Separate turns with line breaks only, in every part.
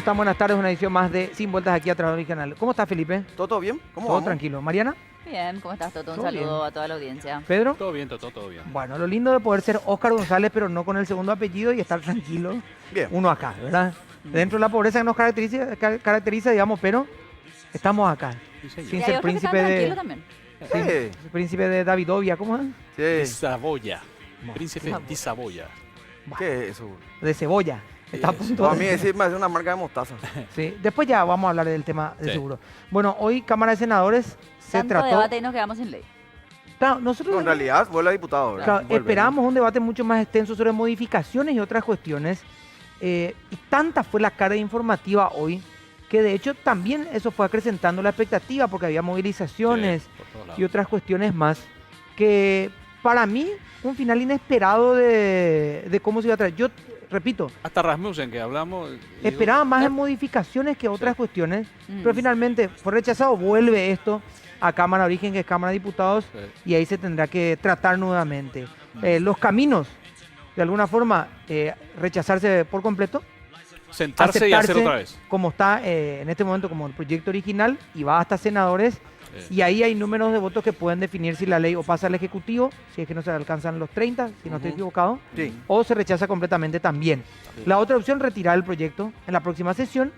están? Buenas tardes, una edición más de Sin Vueltas aquí a través del canal. ¿Cómo estás, Felipe?
¿Todo bien? ¿Cómo
Todo
vamos?
tranquilo. ¿Mariana?
Bien, ¿cómo estás, Toto? Un
Todo
saludo
bien.
a toda la audiencia.
¿Pedro?
Todo bien, Toto, todo bien.
Bueno, lo lindo de poder ser Óscar González, pero no con el segundo apellido y estar tranquilo.
Bien.
Uno acá, ¿verdad? Dentro de la pobreza que nos caracteriza, digamos, pero estamos acá.
Sí, señor.
Sin
Y hay
ser
otros que están
príncipe
tranquilos
de...
también.
Sí, príncipe de Davidovia, ¿cómo es?
De
Sí.
Saboya.
Bueno,
Príncipe
Saboya.
de Saboya.
¿Qué es eso?
De Cebolla. Está a punto
Para
de-
mí decir más de una marca de mostaza.
Sí. Después ya vamos a hablar del tema de
Sí.
seguro. Bueno, hoy Cámara de Senadores se
Tanto
trató...
debate y nos quedamos sin ley.
Claro, nosotros...
No, en realidad vuelve a diputado, ¿verdad?
Claro,
Vuelve.
esperábamos un debate mucho más extenso sobre modificaciones y otras cuestiones. Y tanta fue la carga informativa hoy que de hecho también eso fue acrecentando la expectativa porque había movilizaciones
Sí, por todos lados.
y otras cuestiones más que para mí un final inesperado de cómo se iba a traer. Yo repito,
Hasta Rasmussen, que hablamos. digo,
esperaba más en modificaciones que otras
Sí.
cuestiones,
Mm.
pero finalmente fue rechazado. Vuelve esto a Cámara de Origen, que es Cámara de Diputados,
Sí.
y ahí se tendrá que tratar nuevamente. Los caminos, de alguna forma, rechazarse por completo,
Sentarse y hacer
aceptarse
otra vez.
como está en este momento como el proyecto original, y va hasta senadores,
Sí.
y ahí hay números de votos que pueden definir si la ley o pasa al Ejecutivo, si es que no se alcanzan los 30, si no estoy
Ujú.
equivocado,
Sí.
o se rechaza completamente también. La otra opción, retirar el proyecto en la próxima sesión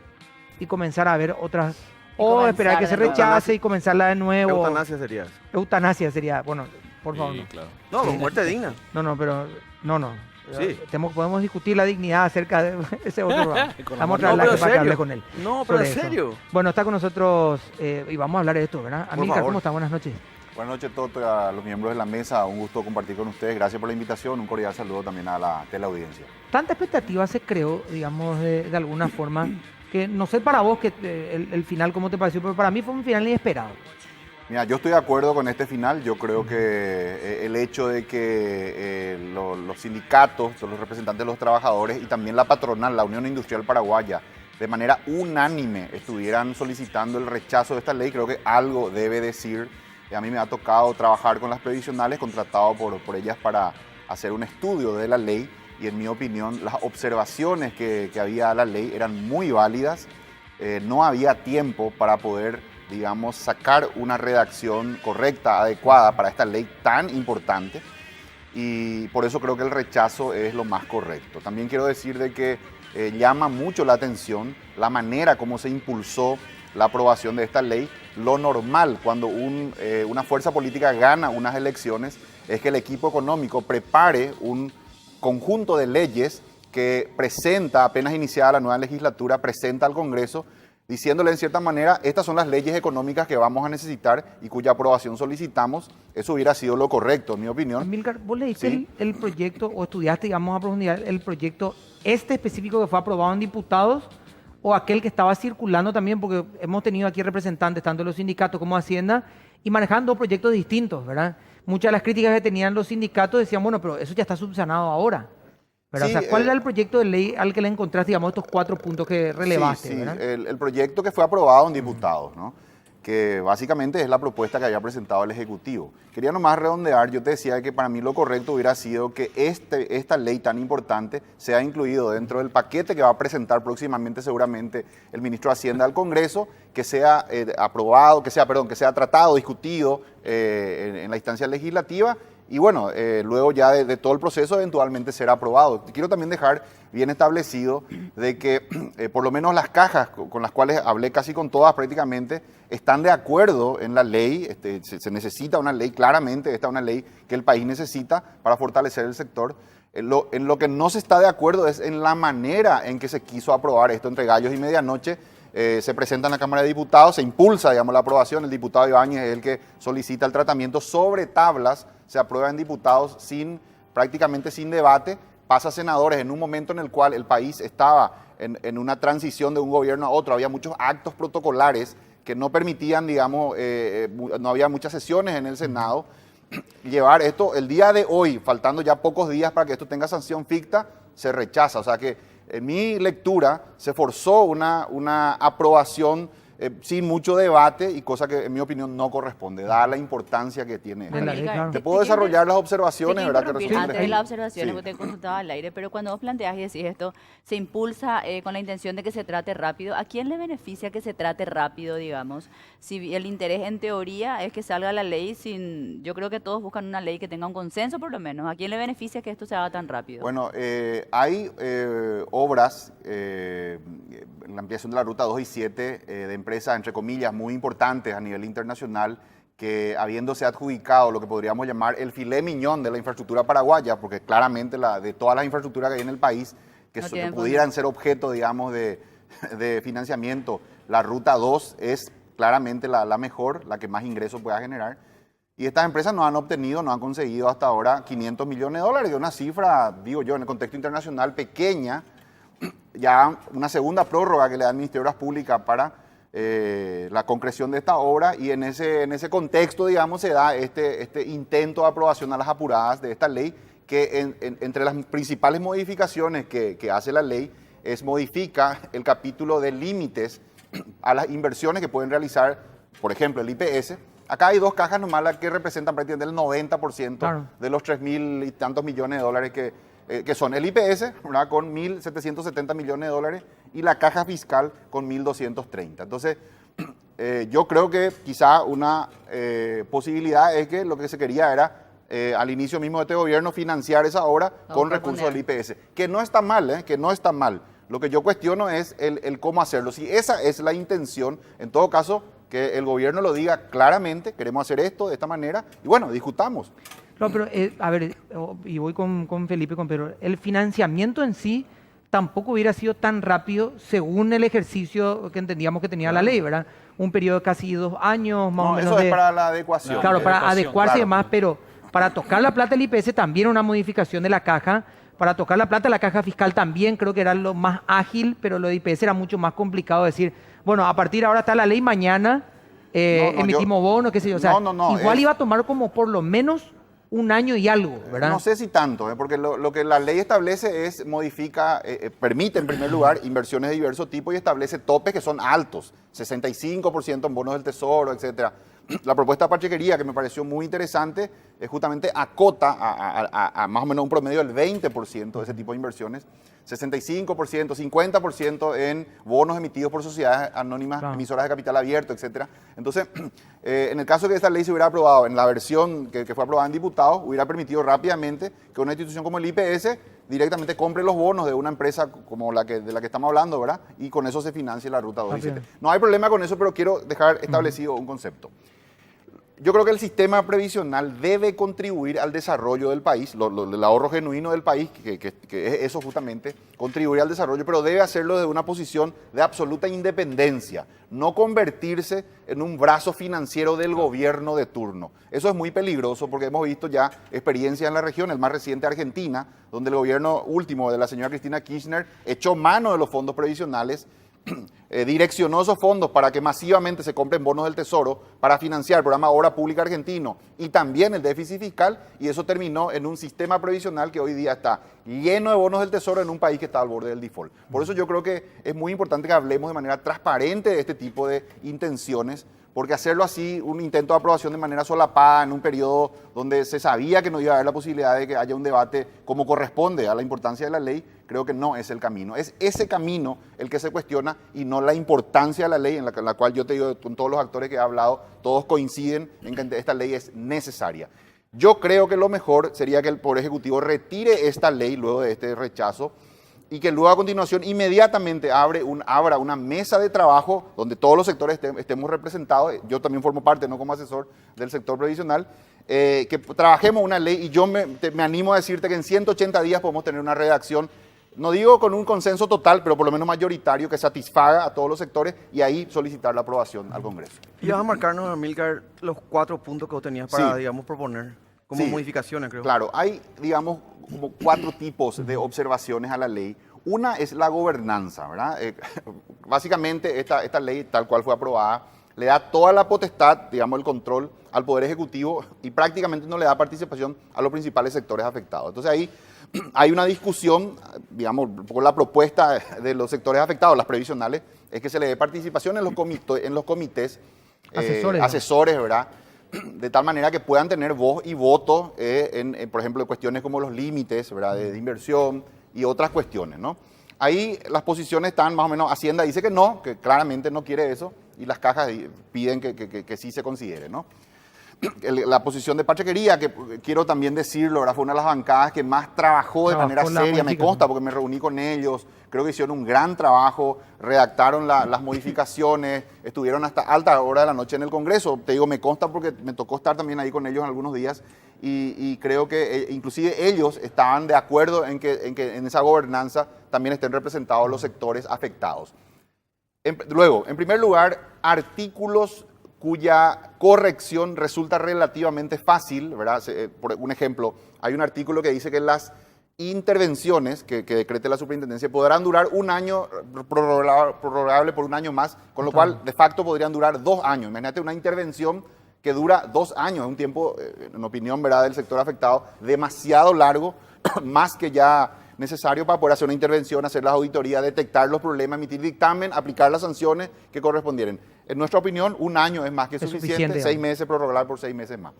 y comenzar a ver otras,
Y
o
comenzar
esperar que
de
se
nuevo.
rechace y comenzarla de nuevo.
Eutanasia sería eso.
Eutanasia sería, bueno, por favor,
Sí,
no.
claro.
No, con muerte digna.
No, pero no.
Sí.
Podemos discutir la dignidad acerca de ese otro programa.
Con
Vamos a
amor.
traerla
pero
aquí para que hable
serio.
con él.
No, pero
sobre
en
eso.
serio.
Bueno, está con nosotros y vamos a hablar de esto, ¿verdad? Amílcar,
favor.
¿cómo está? Buenas noches.
Buenas noches, Toto, a los miembros de la mesa. Un gusto compartir con ustedes. Gracias por la invitación. Un cordial saludo también a la teleaudiencia.
Tanta expectativa se creó, digamos, de alguna forma, que no sé para vos que el final cómo te pareció, pero para mí fue un final inesperado.
Mira, yo estoy de acuerdo con este final. Yo creo que el hecho de que los sindicatos, los representantes de los trabajadores y también la patronal, la Unión Industrial Paraguaya, de manera unánime estuvieran solicitando el rechazo de esta ley, creo que algo debe decir. A mí me ha tocado trabajar con las previsionales, contratado por ellas para hacer un estudio de la ley, y en mi opinión las observaciones que había a la ley eran muy válidas. No había tiempo para poder, digamos, sacar una redacción correcta, adecuada para esta ley tan importante, y por eso creo que el rechazo es lo más correcto. También quiero decir de que llama mucho la atención la manera como se impulsó la aprobación de esta ley. Lo normal cuando una fuerza política gana unas elecciones es que el equipo económico prepare un conjunto de leyes que presenta, apenas iniciada la nueva legislatura, presenta al Congreso, diciéndole en cierta manera, estas son las leyes económicas que vamos a necesitar y cuya aprobación solicitamos. Eso hubiera sido lo correcto, en mi opinión.
Amílcar, ¿vos leíste
Sí.
el proyecto o estudiaste, digamos, a profundidad el proyecto específico que fue aprobado en diputados o aquel que estaba circulando también? Porque hemos tenido aquí representantes, tanto de los sindicatos como de Hacienda, y manejando dos proyectos distintos, ¿verdad? Muchas de las críticas que tenían los sindicatos decían, bueno, pero eso ya está subsanado ahora, ¿verdad?
Sí,
O sea, ¿cuál era el proyecto de ley al que le encontraste, digamos, estos 4 puntos que relevaste,
Sí, sí,
¿verdad?
el proyecto que fue aprobado en diputados, ¿no? Que básicamente es la propuesta que había presentado el Ejecutivo. Quería nomás redondear, yo te decía que para mí lo correcto hubiera sido que esta ley tan importante sea incluido dentro del paquete que va a presentar próximamente seguramente el ministro de Hacienda al Congreso, que sea aprobado, que sea tratado, discutido en la instancia legislativa, y bueno, luego ya de todo el proceso eventualmente será aprobado. Quiero también dejar bien establecido de que por lo menos las cajas con las cuales hablé casi con todas prácticamente están de acuerdo en la ley. Se necesita una ley, claramente esta es una ley que el país necesita para fortalecer el sector. En lo que no se está de acuerdo es en la manera en que se quiso aprobar esto entre gallos y medianoche. Se presenta en la Cámara de Diputados, se impulsa, digamos, la aprobación. El diputado Ibáñez es el que solicita el tratamiento sobre tablas, se aprueba en diputados prácticamente sin debate, pasa a senadores en un momento en el cual el país estaba en una transición de un gobierno a otro. Había muchos actos protocolares que no permitían, digamos, no había muchas sesiones en el Senado. Llevar esto el día de hoy, faltando ya pocos días para que esto tenga sanción ficta, se rechaza. O sea que en mi lectura se forzó una aprobación sin mucho debate y cosa que en mi opinión no corresponde, dada la importancia que tiene.
De la ley, claro.
Te puedo desarrollar las observaciones, ¿verdad? Que
Antes
resultan
de las observaciones,
Sí.
porque te consultaba al aire, pero cuando vos planteás y decís esto, se impulsa con la intención de que se trate rápido. ¿A quién le beneficia que se trate rápido, digamos? Si el interés en teoría es que salga la ley sin... Yo creo que todos buscan una ley que tenga un consenso por lo menos. ¿A quién le beneficia que esto se haga tan rápido?
Bueno, hay obras, la ampliación de la ruta 2 y 7 de empresas, entre comillas, muy importantes a nivel internacional, que habiéndose adjudicado lo que podríamos llamar el filé miñón de la infraestructura paraguaya, porque claramente de todas las infraestructuras que hay en el país, que,
No
que
tienen
pudieran ser objeto, digamos, de financiamiento, la ruta 2 es claramente la mejor, la que más ingresos pueda generar. Y estas empresas no han obtenido, no han conseguido hasta ahora 500 millones de dólares, que es una cifra, digo yo, en el contexto internacional pequeña, ya una segunda prórroga que le da el Ministerio de Obras Públicas para la concreción de esta obra, y en ese contexto, digamos, se da este intento de aprobación a las apuradas de esta ley, que entre las principales modificaciones que hace la ley modifica el capítulo de límites a las inversiones que pueden realizar, por ejemplo, el IPS. Acá hay dos cajas nomás las que representan prácticamente el 90%
Claro.
de los 3.000 y tantos millones de dólares que son el IPS, ¿verdad? Con 1.770 millones de dólares, y la caja fiscal con 1.230. Entonces, yo creo que quizá una posibilidad es que lo que se quería era, al inicio mismo de este gobierno, financiar esa obra con recursos del IPS, que no está mal, que no está mal. Lo que yo cuestiono es el cómo hacerlo. Si esa es la intención, en todo caso, que el gobierno lo diga claramente, queremos hacer esto de esta manera, y bueno, discutamos.
No, pero a ver, y voy con Felipe, con Pedro, el financiamiento en sí tampoco hubiera sido tan rápido según el ejercicio que entendíamos que tenía la ley, ¿verdad? Un periodo de casi 2 años, más o
No,
menos.
eso es para la adecuación.
Claro, para
adecuación,
adecuarse y
claro.
demás, pero para tocar la plata del IPS también una modificación de la caja. Para tocar la plata de la caja fiscal también creo que era lo más ágil, pero lo de IPS era mucho más complicado decir, bueno, a partir de ahora está la ley, mañana emitimos bonos, qué sé yo. O sea,
No,
igual iba a tomar como por lo menos 1 año y algo, ¿verdad?
No sé si tanto, porque lo que la ley establece permite en primer lugar inversiones de diversos tipos y establece topes que son altos, 65% en bonos del Tesoro, etcétera. La propuesta de Pachequería, que me pareció muy interesante, justamente acota a más o menos un promedio del 20% de ese tipo de inversiones, 65%, 50% en bonos emitidos por sociedades anónimas,
Claro.
emisoras de capital abierto, etcétera. Entonces, en el caso de que esta ley se hubiera aprobado en la versión que fue aprobada en diputados, hubiera permitido rápidamente que una institución como el IPS directamente compre los bonos de una empresa como de la que estamos hablando, ¿verdad? Y con eso se financie la ruta 2 y 7. No hay problema con eso, pero quiero dejar establecido un concepto. Yo creo que el sistema previsional debe contribuir al desarrollo del país, el ahorro genuino del país, que es eso justamente, contribuir al desarrollo, pero debe hacerlo desde una posición de absoluta independencia, no convertirse en un brazo financiero del gobierno de turno. Eso es muy peligroso porque hemos visto ya experiencias en la región, el más reciente Argentina, donde el gobierno último de la señora Cristina Kirchner echó mano de los fondos previsionales, direccionó esos fondos para que masivamente se compren bonos del Tesoro para financiar el programa Obra Pública Argentino y también el déficit fiscal, y eso terminó en un sistema previsional que hoy día está lleno de bonos del Tesoro en un país que está al borde del default. Por eso yo creo que es muy importante que hablemos de manera transparente de este tipo de intenciones, porque hacerlo así, un intento de aprobación de manera solapada en un periodo donde se sabía que no iba a haber la posibilidad de que haya un debate como corresponde a la importancia de la ley, creo que no es el camino. Es ese camino el que se cuestiona y no la importancia de la ley, en la cual yo te digo, con todos los actores que he hablado, todos coinciden en que esta ley es necesaria. Yo creo que lo mejor sería que el Poder Ejecutivo retire esta ley luego de este rechazo y que luego a continuación inmediatamente abra una mesa de trabajo donde todos los sectores estemos representados. Yo también formo parte, no como asesor del sector previsional, que trabajemos una ley, y yo me animo a decirte que en 180 días podemos tener una redacción, no digo con un consenso total, pero por lo menos mayoritario, que satisfaga a todos los sectores, y ahí solicitar la aprobación al Congreso.
Y vas a marcarnos, Amílcar, los 4 puntos que vos tenías para,
Sí.
digamos, proponer como
Sí.
modificaciones, creo.
Claro, hay, digamos, como 4 tipos de observaciones a la ley. Una es la gobernanza, ¿verdad? Básicamente, esta ley, tal cual fue aprobada, le da toda la potestad, digamos, el control al Poder Ejecutivo y prácticamente no le da participación a los principales sectores afectados. Entonces ahí hay una discusión, digamos, por la propuesta de los sectores afectados, las previsionales, es que se le dé participación en los comités asesores, ¿verdad? De tal manera que puedan tener voz y voto por ejemplo, en cuestiones como los límites, ¿verdad? De inversión y otras cuestiones, ¿no? Ahí las posiciones están más o menos, Hacienda dice que no, que claramente no quiere eso, y las cajas piden que sí se considere, ¿no? La posición de Pachequería, que quiero también decirlo, ¿verdad? Fue una de las bancadas que más trabajó de manera seria, me consta, porque me reuní con ellos, creo que hicieron un gran trabajo, redactaron las modificaciones, estuvieron hasta alta hora de la noche en el Congreso, te digo, me consta porque me tocó estar también ahí con ellos en algunos días, y creo que inclusive ellos estaban de acuerdo en que en esa gobernanza también estén representados los sectores afectados. Luego, en primer lugar, artículos cuya corrección resulta relativamente fácil, ¿verdad? Por un ejemplo, hay un artículo que dice que las intervenciones que decrete la superintendencia podrán durar un año, prorrogable por un año más, con lo cual de facto podrían durar 2 años. Imagínate una intervención que dura 2 años, es un tiempo, en opinión, ¿verdad?, del sector afectado, demasiado largo, más que ya necesario para poder hacer una intervención, hacer las auditorías, detectar los problemas, emitir dictamen, aplicar las sanciones que correspondieren. En nuestra opinión, 1 año es más que suficiente, 6 meses, prorrogar por 6 meses más.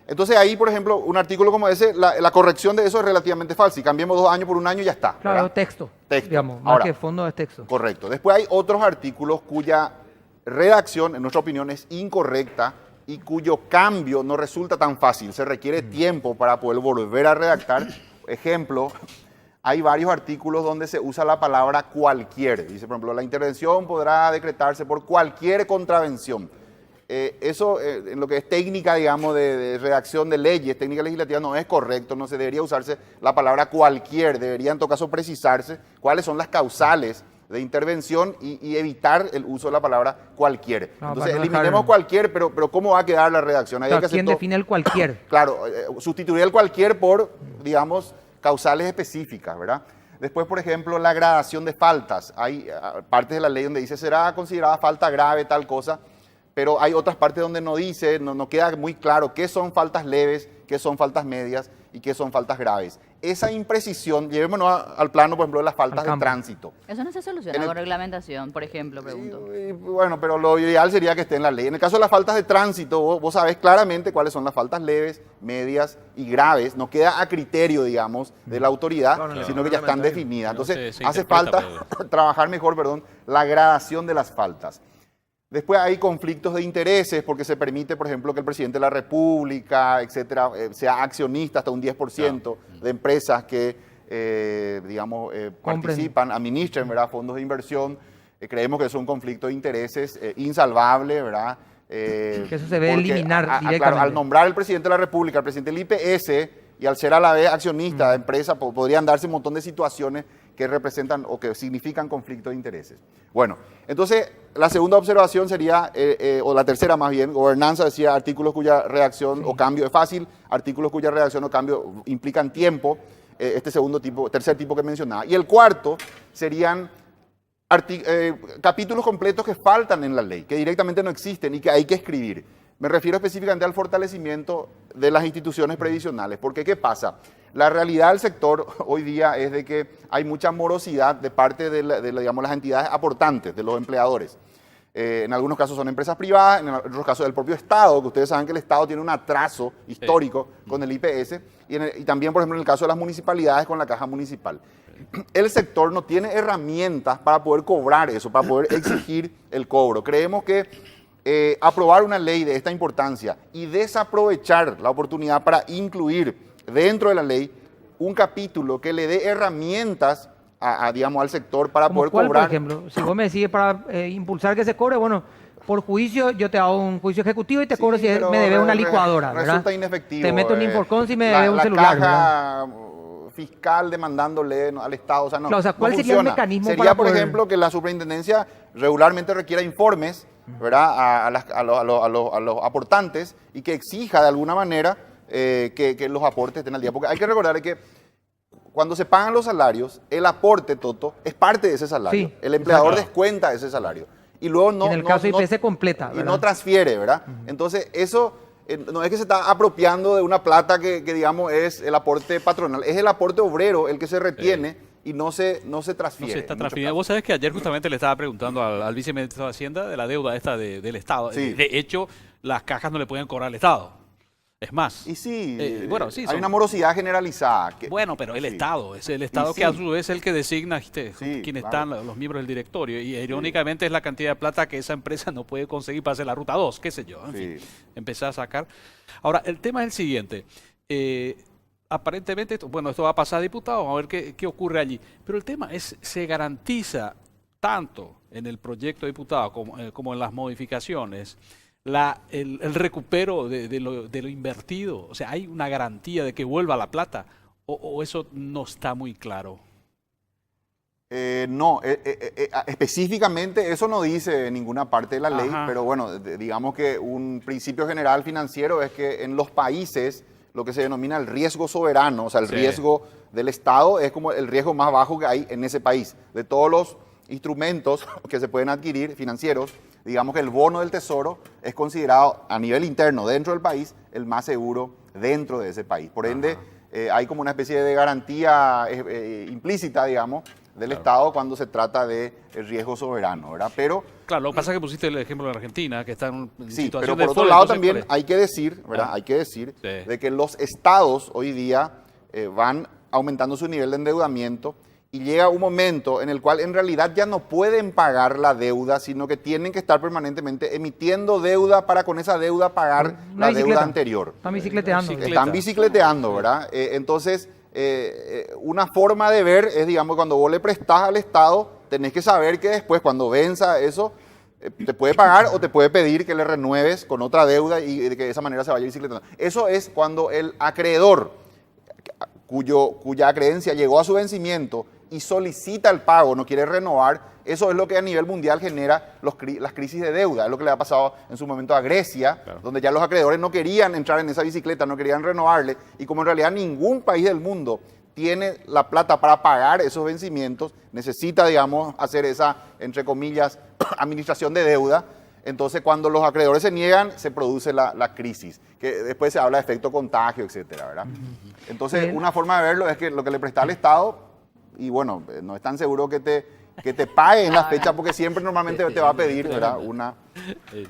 Entonces ahí, por ejemplo, un artículo como ese, la corrección de eso es relativamente fácil. Cambiemos 2 años por 1 año y ya está.
Claro,
¿verdad?
texto, digamos, más
ahora,
que fondo es texto.
Correcto. Después hay otros artículos cuya redacción, en nuestra opinión, es incorrecta y cuyo cambio no resulta tan fácil. Se requiere tiempo para poder volver a redactar. Ejemplo, hay varios artículos donde se usa la palabra cualquier. Dice, por ejemplo, la intervención podrá decretarse por cualquier contravención. Eso, en lo que es técnica, digamos, de redacción de leyes, técnica legislativa, no es correcto, no se debería usarse la palabra cualquier, debería en todo caso precisarse cuáles son las causales de intervención y evitar el uso de la palabra cualquier.
No,
entonces,
no
eliminemos
dejar...
cualquier, pero ¿cómo va a quedar la redacción? Ahí
Claro,
hay que hacer
¿quién define el cualquier?
Claro, sustituir el cualquier por, digamos, causales específicas, ¿verdad? Después, por ejemplo, la gradación de faltas. Hay partes de la ley donde dice será considerada falta grave tal cosa, pero hay otras partes donde no dice, no queda muy claro qué son faltas leves, qué son faltas medias y qué son faltas graves. Esa imprecisión, llevémonos al plano, por ejemplo, de las faltas de tránsito.
Eso no se soluciona con reglamentación, por ejemplo, pregunto.
Bueno, pero lo ideal sería que esté en la ley. En el caso de las faltas de tránsito, vos sabés claramente cuáles son las faltas leves, medias y graves. No queda a criterio, digamos, de la autoridad, sino que ya están definidas. Entonces, hace falta trabajar mejor, la gradación de las faltas. Después hay conflictos de intereses porque se permite, por ejemplo, que el presidente de la República, etcétera, sea accionista hasta un 10% de empresas que, digamos, participan, administren, ¿verdad?, fondos de inversión. Creemos que es un conflicto de intereses insalvable, ¿verdad?
Que eso se debe eliminar directamente.
Claro, al nombrar al presidente de la República, al presidente del IPS, y al ser a la vez accionista de empresa, podrían darse un montón de situaciones que representan o que significan conflicto de intereses. Bueno, entonces la segunda observación sería, o la tercera más bien, gobernanza, decía artículos cuya redacción o cambio es fácil, artículos cuya redacción o cambio implican tiempo, tercer tipo que mencionaba. Y el cuarto serían capítulos completos que faltan en la ley, que directamente no existen y que hay que escribir. Me refiero específicamente al fortalecimiento de las instituciones previsionales, porque ¿qué pasa? La realidad del sector hoy día es de que hay mucha morosidad de parte digamos, las entidades aportantes, de los empleadores. En algunos casos son empresas privadas, en otros casos del propio Estado, que ustedes saben que el Estado tiene un atraso histórico con el IPS, y también, por ejemplo, en el caso de las municipalidades con la caja municipal. El sector no tiene herramientas para poder cobrar eso, para poder exigir el cobro. Creemos que aprobar una ley de esta importancia y desaprovechar la oportunidad para incluir dentro de la ley un capítulo que le dé herramientas digamos, al sector para poder
¿Cuál,
cobrar.
por ejemplo? Si vos me decís para impulsar que se cobre, bueno, por juicio yo te hago un juicio ejecutivo y te cobro si me debe una licuadora, ¿verdad?
Resulta inefectivo.
Te meto un Inforcon si me debe un celular,
caja fiscal demandándole al Estado, o sea, no,
claro, o sea, ¿cuál
no
sería
funciona.
el mecanismo
Sería,
para
por
poder...
ejemplo, que la superintendencia regularmente requiera informes, ¿verdad?, a los aportantes y que exija de alguna manera que los aportes estén al día. Porque hay que recordar que cuando se pagan los salarios, el aporte, Toto, es parte de ese salario.
Sí,
el empleador
exacto.
descuenta ese salario. y luego no...
En el caso de IPS completa,
y
¿verdad?
no transfiere, ¿verdad? Entonces, eso no es que se está apropiando de una plata que, digamos, es el aporte patronal, es el aporte obrero el que se retiene y no se transfiere.
No se está
en muchos
transfiriendo.
casos.
Vos sabés que ayer justamente le estaba preguntando al viceministro de Hacienda de la deuda esta del Estado.
Sí.
De hecho, las cajas no le pueden cobrar al Estado. Es más.
Y sí,
bueno, sí,
hay
son-
una morosidad generalizada.
Bueno, pero el
sí.
Estado, es el Estado
Y
que a
sí.
su vez es el que designa
Sí,
quiénes
claro.
están los miembros del directorio. Y irónicamente es la cantidad de plata que esa empresa no puede conseguir para hacer la ruta 2, qué sé yo. En fin,
Sí.
empezar a sacar. Ahora, el tema es el siguiente. Aparentemente, esto va a pasar a diputados, vamos a ver qué ocurre allí. Pero el tema es, se garantiza tanto en el proyecto de diputado como en las modificaciones el recupero de lo invertido. O sea, ¿hay una garantía de que vuelva la plata? ¿O eso no está muy claro?
No, específicamente eso no dice en ninguna parte de la ley,
Ajá.
pero bueno, digamos que un principio general financiero es que en los países lo que se denomina el riesgo soberano, o sea, el
Sí.
riesgo del Estado es como el riesgo más bajo que hay en ese país. De todos los instrumentos que se pueden adquirir financieros, digamos que el bono del tesoro es considerado a nivel interno dentro del país el más seguro dentro de ese país. Por ende, hay como una especie de garantía implícita, digamos, del Estado cuando se trata de riesgo soberano, ¿verdad? Pero
Claro, lo que pasa es que pusiste el ejemplo de la Argentina, que está en
sí,
situación
pero
de
por otro
default,
lado
entonces,
también
¿cuál es?
hay que decir, ¿verdad?
Ah.
Hay que decir
Sí.
de que los estados hoy día van aumentando su nivel de endeudamiento y llega un momento en el cual en realidad ya no pueden pagar la deuda, sino que tienen que estar permanentemente emitiendo deuda para con esa deuda pagar
Una
la
bicicleta.
deuda anterior.
Están bicicleteando.
Bicicleta.
Están bicicleteando, ¿verdad? Entonces, una forma de ver es, digamos, cuando vos le prestás al Estado, tenés que saber que después, cuando venza eso, te puede pagar o te puede pedir que le renueves con otra deuda y de que de esa manera se vaya bicicleteando. Eso es cuando el acreedor, cuya acreencia llegó a su vencimiento y solicita el pago, no quiere renovar, eso es lo que a nivel mundial genera las crisis de deuda. Es lo que le ha pasado en su momento a Grecia,
Claro.
donde ya los acreedores no querían entrar en esa bicicleta, no querían renovarle, y como en realidad ningún país del mundo tiene la plata para pagar esos vencimientos, necesita, digamos, hacer esa, entre comillas, administración de deuda. Entonces, cuando los acreedores se niegan, se produce la crisis, que después se habla de efecto contagio, etcétera, ¿verdad? Entonces,
Bien.
una forma de verlo es que lo que le presta al Estado, y bueno, no es tan seguro que te pague en la fecha, porque siempre normalmente te va a pedir, ¿verdad? Una...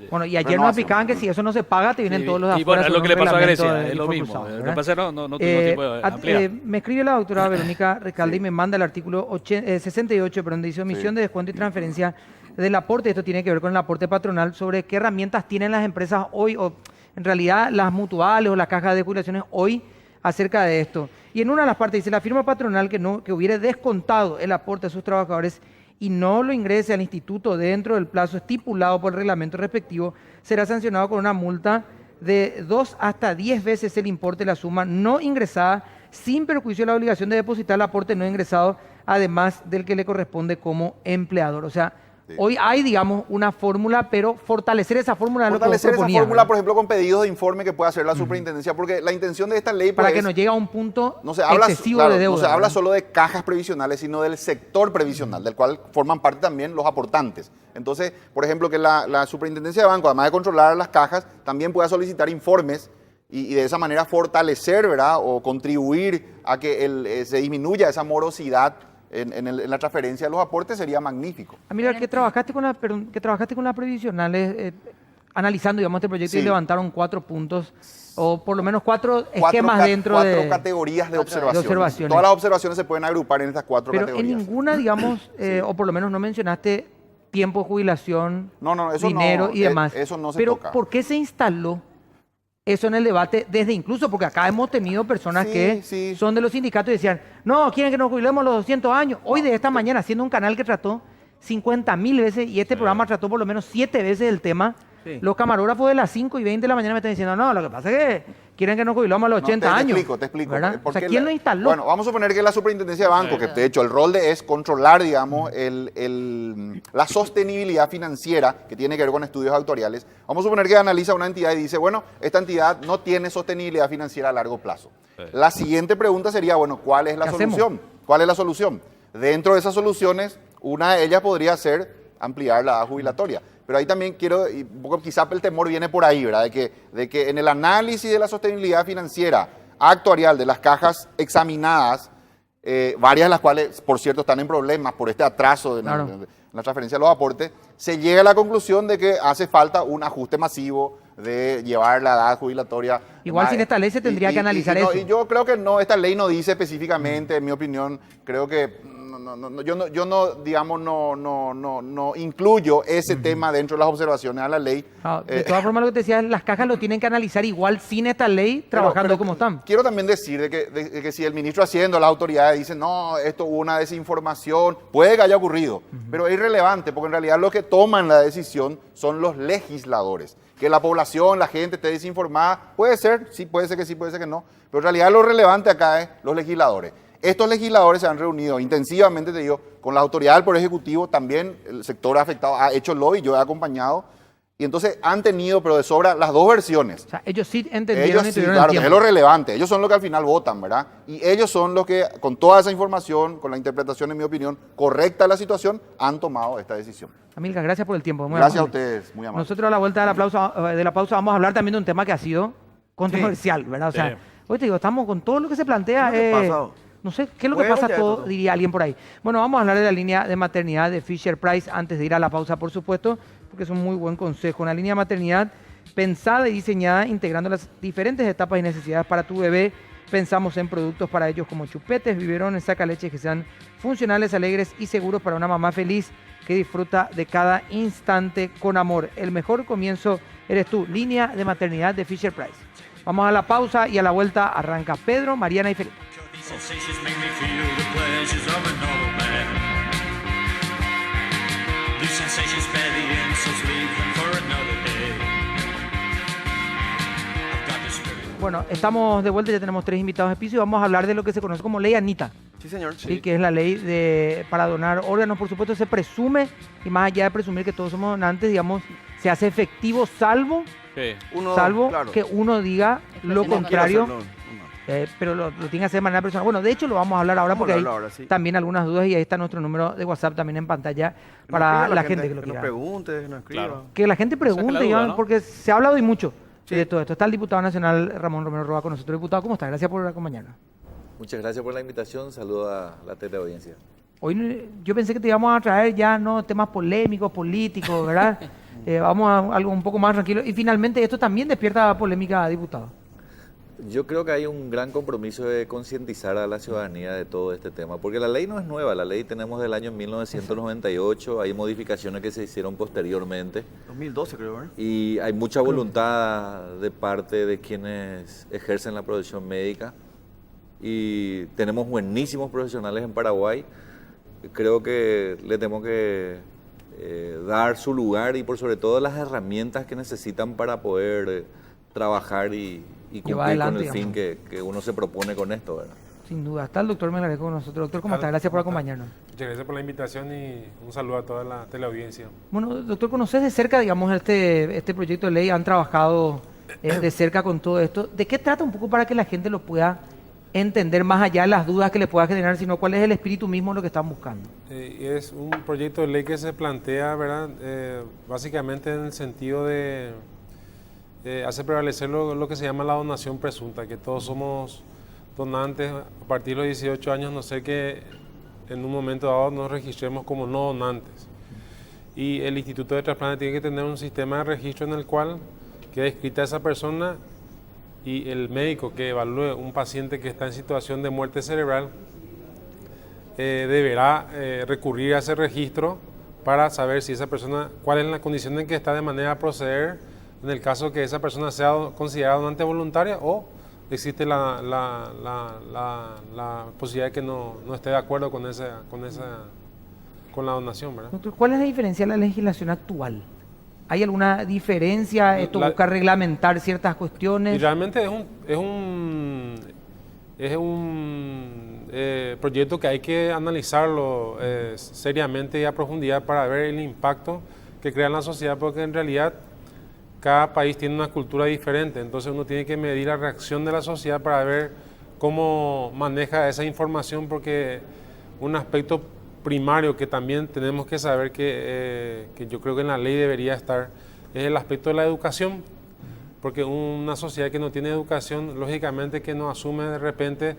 Bueno, y ayer nos
Renovación.
explicaban que si eso no se paga, te vienen
Sí,
todos los de
y bueno,
afuera
es lo que
sobre
le
un
pasó a
reglamento
Grecia,
de
es lo mismo.
Infopulsado,
Lo
¿verdad?
que pasa es que no tuvimos tiempo de ampliar.
Me escribe la doctora Verónica Recalde y me manda el artículo 68, perdón, dice omisión de descuento y transferencia del aporte. Esto tiene que ver con el aporte patronal, sobre qué herramientas tienen las empresas hoy, o en realidad las mutuales o las cajas de jubilaciones hoy acerca de esto. Y en una de las partes dice, la firma patronal que hubiere descontado el aporte a sus trabajadores y no lo ingrese al instituto dentro del plazo estipulado por el reglamento respectivo, será sancionado con una multa de 2 hasta 10 veces el importe de la suma no ingresada, sin perjuicio de la obligación de depositar el aporte no ingresado, además del que le corresponde como empleador. O sea, hoy hay, digamos, una fórmula, pero fortalecer esa fórmula es lo que vos
Fortalecer esa
proponías,
fórmula,
¿verdad?
por ejemplo, con pedidos de informe que pueda hacer la superintendencia, porque la intención de esta ley
Para
pues,
que
es-
no llegue a un punto
no se habla,
excesivo
claro,
de deuda.
no se habla
¿verdad?
solo de cajas previsionales, sino del sector previsional, del cual forman parte también los aportantes. Entonces, por ejemplo, que la superintendencia de banco, además de controlar las cajas, también pueda solicitar informes y de esa manera fortalecer, ¿verdad? O contribuir a que se disminuya esa morosidad en la transferencia de los aportes, sería magnífico.
Mira, que trabajaste con las previsionales, analizando, digamos, este proyecto y
Sí.
levantaron 4 puntos, o por lo menos 4
Cuatro
esquemas dentro
cuatro
de...
categorías de
de
observaciones.
observaciones.
Todas las observaciones se pueden agrupar en estas 4
Pero
categorías.
en ninguna, digamos, o por lo menos no mencionaste tiempo de jubilación,
No, eso
dinero
no,
y demás.
eso no se
Pero
toca.
¿por qué se instaló eso en el debate desde incluso? Porque acá hemos tenido personas
Sí,
que
sí.
son de los sindicatos y decían, no, quieren que nos jubilemos a los 200 años. Hoy de esta mañana, haciendo un canal que trató 50.000 veces y este programa trató por lo menos 7 veces el tema,
Sí.
los camarógrafos de las 5 y 20 de la mañana me están diciendo, no, lo que pasa es que quieren que nos jubilemos a los
No,
80 años.
Te explico.
¿verdad?
¿Por
O sea,
qué
¿quién lo instaló?
Bueno, vamos a suponer que la superintendencia de banco, que de hecho el rol es controlar, digamos, la sostenibilidad financiera que tiene que ver con estudios actuariales. Vamos a suponer que analiza una entidad y dice, bueno, esta entidad no tiene sostenibilidad financiera a largo plazo.
Sí.
La siguiente pregunta sería, bueno, ¿cuál es la
¿Qué hacemos?
solución? ¿Cuál es la solución? Dentro de esas soluciones, una de ellas podría ser ampliar la edad jubilatoria. Pero ahí también quiero, y un poco quizá el temor viene por ahí, ¿verdad? De que en el análisis de la sostenibilidad financiera actuarial de las cajas examinadas, varias de las cuales, por cierto, están en problemas por este atraso de la transferencia de los aportes, se llega a la conclusión de que hace falta un ajuste masivo de llevar la edad jubilatoria.
Igual sin esta ley se tendría que analizar eso.
Y yo creo que no, esta ley no dice específicamente, en mi opinión, creo que yo no incluyo ese tema dentro de las observaciones a la ley.
De todas formas, lo que te decía, las cajas lo tienen que analizar igual sin esta ley, trabajando como están.
Quiero también decir de que si el ministro Hacienda, las autoridades dicen, no, esto hubo una desinformación, puede que haya ocurrido, pero es irrelevante, porque en realidad los que toman la decisión son los legisladores. Que la población, la gente esté desinformada, puede ser, sí, puede ser que sí, puede ser que no, pero en realidad lo relevante acá es los legisladores. Estos legisladores se han reunido intensivamente, te digo, con las autoridades del Poder Ejecutivo, también el sector afectado ha hecho lobby, yo he acompañado, y entonces han tenido, pero de sobra, las dos versiones.
O sea, ellos sí entendieron
ellos sí, claro, que es lo relevante, ellos son los que al final votan, ¿verdad? Y ellos son los que, con toda esa información, con la interpretación, en mi opinión, correcta de la situación, han tomado esta decisión.
Amilcar, gracias por el tiempo. Muy
Gracias
amable.
a ustedes, muy amables.
Nosotros a la vuelta de la pausa vamos a hablar también de un tema que ha sido controversial, ¿verdad? O sea,
Sí.
hoy te digo, estamos con todo lo que se plantea.
¿Qué pasa?
No sé, ¿qué es lo que
Bueno,
pasa
ya
todo?
todo.
Diría alguien por ahí. Bueno, vamos a hablar de la línea de maternidad de Fisher Price antes de ir a la pausa, por supuesto, porque es un muy buen consejo. Una línea de maternidad pensada y diseñada integrando las diferentes etapas y necesidades para tu bebé. Pensamos en productos para ellos como chupetes, biberones, sacaleches que sean funcionales, alegres y seguros para una mamá feliz que disfruta de cada instante con amor. El mejor comienzo eres tú. Línea de maternidad de Fisher Price. Vamos a la pausa y a la vuelta arranca Pedro, Mariana y Felipe.
Sensations make me feel the pleasures of a noble man. These sensations bear the insults, leave them for another day. I've got the spirit.
Bueno, estamos de vuelta, ya tenemos 3 invitados de piso y vamos a hablar de lo que se conoce como ley Anita,
Sí, señor.
¿sí? Que es la ley para donar órganos. Por supuesto, se presume, y más allá de presumir que todos somos donantes, digamos, se hace efectivo salvo
Sí.
Claro.
que uno diga lo
Expresión
contrario.
Quiero hacerlo,
Pero lo tiene que hacer de manera personal. Bueno, de hecho lo vamos a hablar ahora
Vamos a
porque hay
hablarlo ahora, sí.
también algunas dudas y ahí está nuestro número de WhatsApp también en pantalla
Que nos
para
escriba
la gente que lo
nos
quiera.
pregunte, que nos escriba.
Claro.
Que la gente
Saque la
pregunte,
duda,
digamos,
¿no?
porque se ha hablado y mucho
Sí.
de todo esto. Está el diputado nacional Ramón Romero Roa con nosotros. Diputado, ¿cómo está? Gracias por acompañarnos.
Muchas gracias por la invitación. Saludo a la teleaudiencia.
Hoy yo pensé que te íbamos a traer ya no temas polémicos, políticos, ¿verdad? Vamos a algo un poco más tranquilo. Y finalmente esto también despierta polémica, diputado.
Yo creo que hay un gran compromiso de concientizar a la ciudadanía de todo este tema, porque la ley no es nueva, la ley tenemos del año 1998, hay modificaciones que se hicieron posteriormente
2012 creo, ¿verdad?
y hay mucha voluntad de parte de quienes ejercen la profesión médica y tenemos buenísimos profesionales en Paraguay. Creo que le tenemos que dar su lugar y por sobre todo las herramientas que necesitan para poder trabajar y
Llevar
cumplir
adelante,
con el fin que uno se propone con esto, ¿verdad?
Sin duda. Está el doctor Melgarejo con nosotros. Doctor, ¿cómo está? Gracias por acompañarnos.
Muchas gracias por la invitación y un saludo a toda la teleaudiencia.
Bueno, doctor, ¿conoces de cerca, digamos, este proyecto de ley? ¿Han trabajado de cerca con todo esto? ¿De qué trata un poco para que la gente lo pueda entender más allá de las dudas que le pueda generar, sino cuál es el espíritu mismo de lo que están buscando?
Es un proyecto de ley que se plantea, ¿verdad? Básicamente en el sentido de hacer prevalecer lo que se llama la donación presunta, que todos somos donantes a partir de los 18 años, no sé que en un momento dado nos registremos como no donantes. Y el Instituto de Trasplante tiene que tener un sistema de registro en el cual queda inscrita esa persona y el médico que evalúe un paciente que está en situación de muerte cerebral deberá recurrir a ese registro para saber si esa persona, cuál es la condición en que está de manera a proceder en el caso que esa persona sea considerada donante voluntaria o existe la posibilidad de que no esté de acuerdo con la donación, ¿verdad?
Doctor, ¿cuál es la diferencia de la legislación actual? ¿Hay alguna diferencia? ¿Esto busca reglamentar ciertas
Y
cuestiones?
realmente es un proyecto que hay que analizarlo seriamente y a profundidad para ver el impacto que crea en la sociedad, porque en realidad cada país tiene una cultura diferente, entonces uno tiene que medir la reacción de la sociedad para ver cómo maneja esa información, porque un aspecto primario que también tenemos que saber que yo creo que en la ley debería estar es el aspecto de la educación, porque una sociedad que no tiene educación, lógicamente que no asume de repente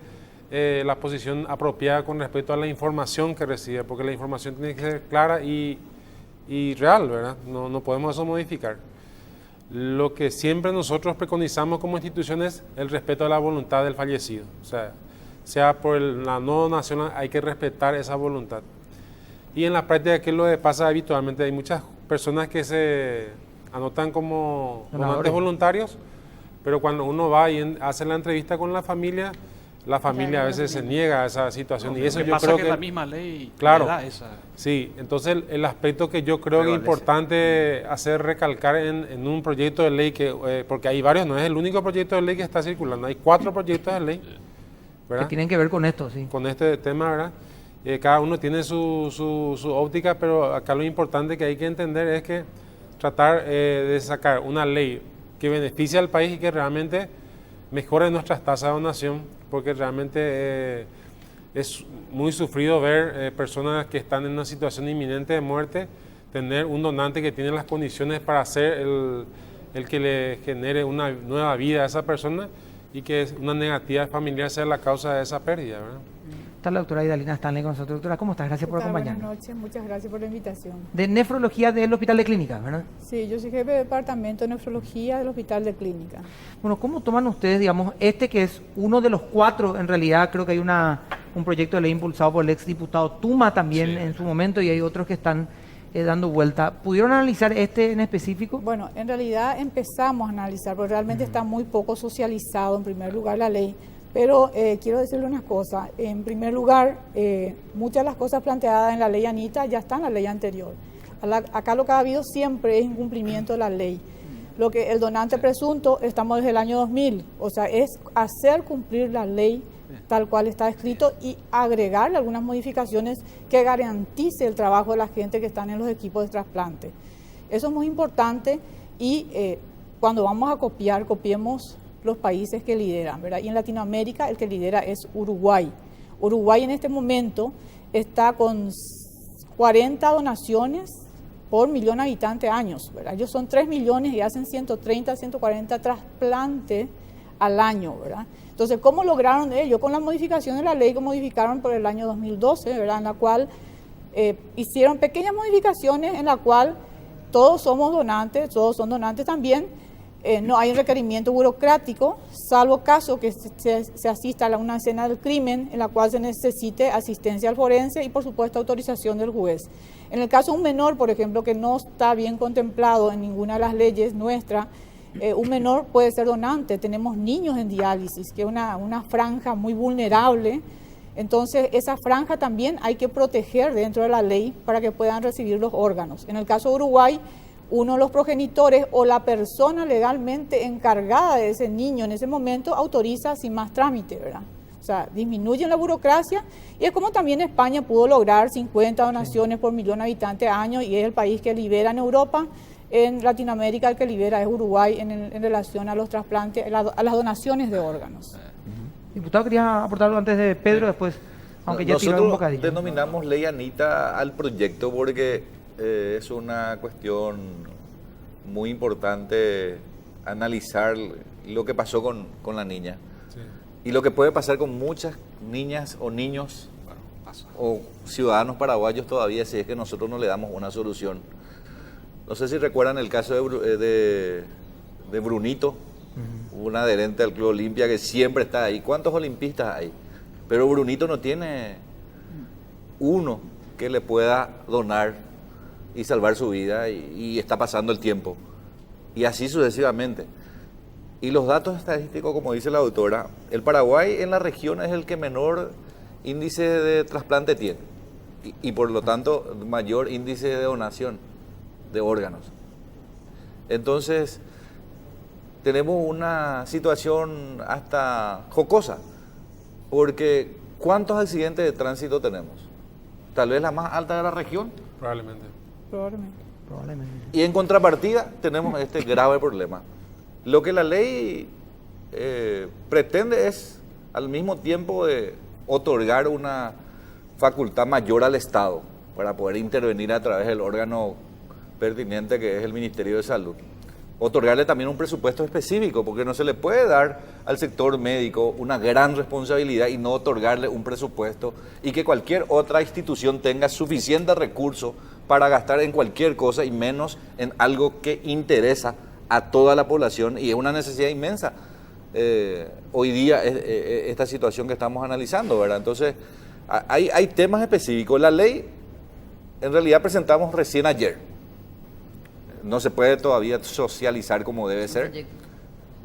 la posición apropiada con respecto a la información que recibe, porque la información tiene que ser clara y real, ¿verdad? No podemos eso modificar. Lo que siempre nosotros preconizamos como institución es el respeto a la voluntad del fallecido. O sea por la no donación, hay que respetar esa voluntad. Y en la práctica, ¿qué es lo que pasa habitualmente? Hay muchas personas que se anotan como donantes voluntarios, pero cuando uno va y hace la entrevista con la familia a veces se niega a esa situación.
No,
y eso
lo que
yo
pasa
creo
que
que
la misma ley
claro,
le da esa...
Sí, entonces el aspecto que yo creo que es importante hacer recalcar en un proyecto de ley, porque hay varios, no es el único proyecto de ley que está circulando, hay 4 proyectos de ley, ¿verdad?
Que tienen que ver con esto, sí.
Con este tema, ¿verdad? Cada uno tiene su óptica, pero acá lo importante que hay que entender es que tratar de sacar una ley que beneficie al país y que realmente mejore nuestras tasas de donación, porque realmente es muy sufrido ver personas que están en una situación inminente de muerte, tener un donante que tiene las condiciones para ser el que le genere una nueva vida a esa persona y que una negativa familiar sea la causa de esa pérdida, ¿verdad?
Está la doctora Idalina Stanley con nosotros. Doctora, ¿cómo estás? Gracias por acompañarnos.
Buenas noches, muchas gracias por la invitación.
De nefrología del Hospital de Clínicas, ¿verdad?
Sí, yo soy jefe de departamento de nefrología del Hospital de Clínica.
Bueno, ¿cómo toman ustedes, digamos, que es uno de los 4, en realidad creo que hay un proyecto de ley impulsado por el exdiputado Tuma también en su momento y hay otros que están dando vuelta. ¿Pudieron analizar este en específico?
Bueno, en realidad empezamos a analizar, porque realmente está muy poco socializado en primer lugar la ley. Pero quiero decirle una cosa, en primer lugar, muchas de las cosas planteadas en la ley Anita ya están en la ley anterior. Acá lo que ha habido siempre es incumplimiento de la ley. Lo que el donante presunto, estamos desde el año 2000, o sea, es hacer cumplir la ley tal cual está escrito y agregarle algunas modificaciones que garantice el trabajo de la gente que están en los equipos de trasplante. Eso es muy importante y cuando vamos a copiar, copiemos los países que lideran, ¿verdad? Y en Latinoamérica el que lidera es Uruguay. Uruguay en este momento está con 40 donaciones por millón de habitantes años, ¿verdad? Ellos son 3 millones y hacen 130, 140 trasplantes al año, ¿verdad? Entonces, ¿cómo lograron ello? Con la modificación de la ley que modificaron por el año 2012, ¿verdad? En la cual hicieron pequeñas modificaciones en la cual todos somos donantes, todos son donantes también. No hay un requerimiento burocrático, salvo caso que se asista a una escena del crimen en la cual se necesite asistencia al forense y, por supuesto, autorización del juez. En el caso de un menor, por ejemplo, que no está bien contemplado en ninguna de las leyes nuestras, un menor puede ser donante. Tenemos niños en diálisis, que es una franja muy vulnerable. Entonces, esa franja también hay que proteger dentro de la ley para que puedan recibir los órganos. En el caso de Uruguay, uno de los progenitores o la persona legalmente encargada de ese niño en ese momento autoriza sin más trámite, ¿verdad? O sea, disminuye la burocracia y es como también España pudo lograr 50 donaciones por millón de habitantes año y es el país que libera en Europa. En Latinoamérica el que libera es Uruguay en relación a los trasplantes, a las donaciones de órganos.
Diputado, quería aportarlo antes de Pedro, después, aunque ya tiró un bocadillo.
Nosotros denominamos ley Anita al proyecto porque es una cuestión muy importante analizar lo que pasó con la niña. Sí. Y lo que puede pasar con muchas niñas o niños o ciudadanos paraguayos todavía si es que nosotros no le damos una solución. No sé si recuerdan el caso de Brunito, un adherente al Club Olimpia que siempre está ahí. ¿Cuántos olimpistas hay? Pero Brunito no tiene uno que le pueda donar y salvar su vida y está pasando el tiempo. Y así sucesivamente. Y los datos estadísticos, como dice la doctora, el Paraguay en la región es el que menor índice de trasplante tiene y por lo tanto mayor índice de donación de órganos. Entonces, tenemos una situación hasta jocosa, porque ¿cuántos accidentes de tránsito tenemos? Tal vez la más alta de la región.
Probablemente.
Y en contrapartida tenemos este grave problema. Lo que la ley pretende es al mismo tiempo de otorgar una facultad mayor al Estado para poder intervenir a través del órgano pertinente que es el Ministerio de Salud. Otorgarle también un presupuesto específico, porque no se le puede dar al sector médico una gran responsabilidad y no otorgarle un presupuesto y que cualquier otra institución tenga suficiente recursos para gastar en cualquier cosa y menos en algo que interesa a toda la población y es una necesidad inmensa. Hoy día esta situación que estamos analizando, ¿verdad? Entonces, hay temas específicos. La ley, en realidad, presentamos recién ayer. No se puede todavía socializar como debe ser.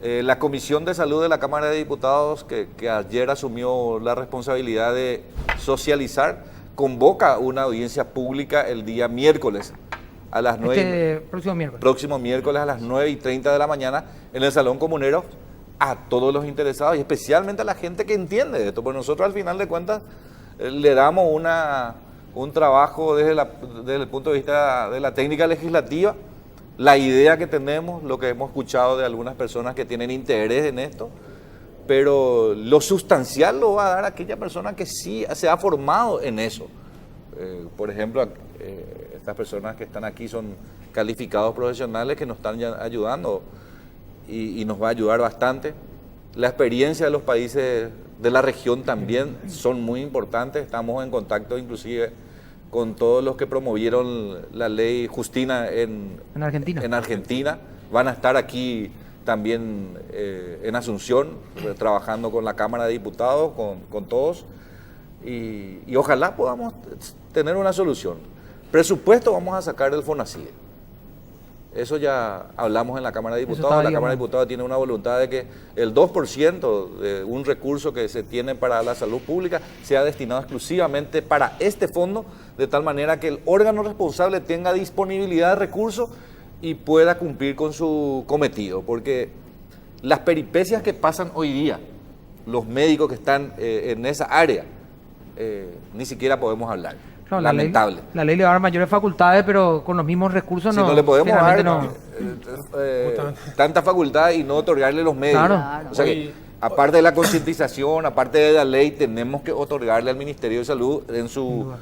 La Comisión de Salud de la Cámara de Diputados, que ayer asumió la responsabilidad de socializar, convoca una audiencia pública el día miércoles a las 9.
Próximo miércoles.
Próximo miércoles a las 9:30 de la mañana en el Salón Comunero a todos los interesados y especialmente a la gente que entiende de esto, porque nosotros al final de cuentas le damos un trabajo desde el punto de vista de la técnica legislativa, la idea que tenemos, lo que hemos escuchado de algunas personas que tienen interés en esto, pero lo sustancial lo va a dar aquella persona que sí se ha formado en eso. Por ejemplo, estas personas que están aquí son calificados profesionales que nos están ya ayudando y nos va a ayudar bastante. La experiencia de los países de la región también son muy importantes. Estamos en contacto inclusive con todos los que promovieron la ley Justina en Argentina. Van a estar aquí también en Asunción, trabajando con la Cámara de Diputados, con todos, y ojalá podamos tener una solución. Presupuesto vamos a sacar del FONACIDE. Eso ya hablamos en la Cámara de Diputados. La Cámara de Diputados tiene una voluntad de que el 2% de un recurso que se tiene para la salud pública sea destinado exclusivamente para este fondo, de tal manera que el órgano responsable tenga disponibilidad de recursos y pueda cumplir con su cometido. Porque las peripecias que pasan hoy día, los médicos que están en esa área, ni siquiera podemos hablar.
No,
lamentable.
La ley le va a dar mayores facultades, pero con los mismos recursos
si
no
le podemos dar
no.
Tanta facultad y no otorgarle los medios.
Claro.
O sea que, aparte de la concientización, aparte de la ley, tenemos que otorgarle al Ministerio de Salud en su,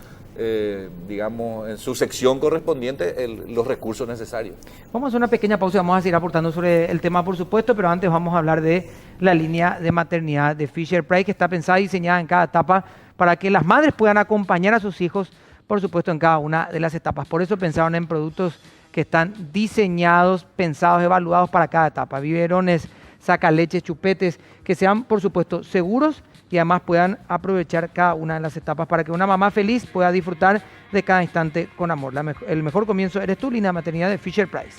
digamos, en su sección correspondiente los recursos necesarios.
Vamos a hacer una pequeña pausa y vamos a seguir aportando sobre el tema, por supuesto, pero antes vamos a hablar de la línea de maternidad de Fisher Price, que está pensada y diseñada en cada etapa para que las madres puedan acompañar a sus hijos, por supuesto, en cada una de las etapas. Por eso pensaron en productos que están diseñados, pensados, evaluados para cada etapa. Biberones, sacaleches, chupetes, que sean, por supuesto, seguros y además puedan aprovechar cada una de las etapas para que una mamá feliz pueda disfrutar de cada instante con amor. El mejor comienzo eres tú, línea de maternidad de Fisher Price.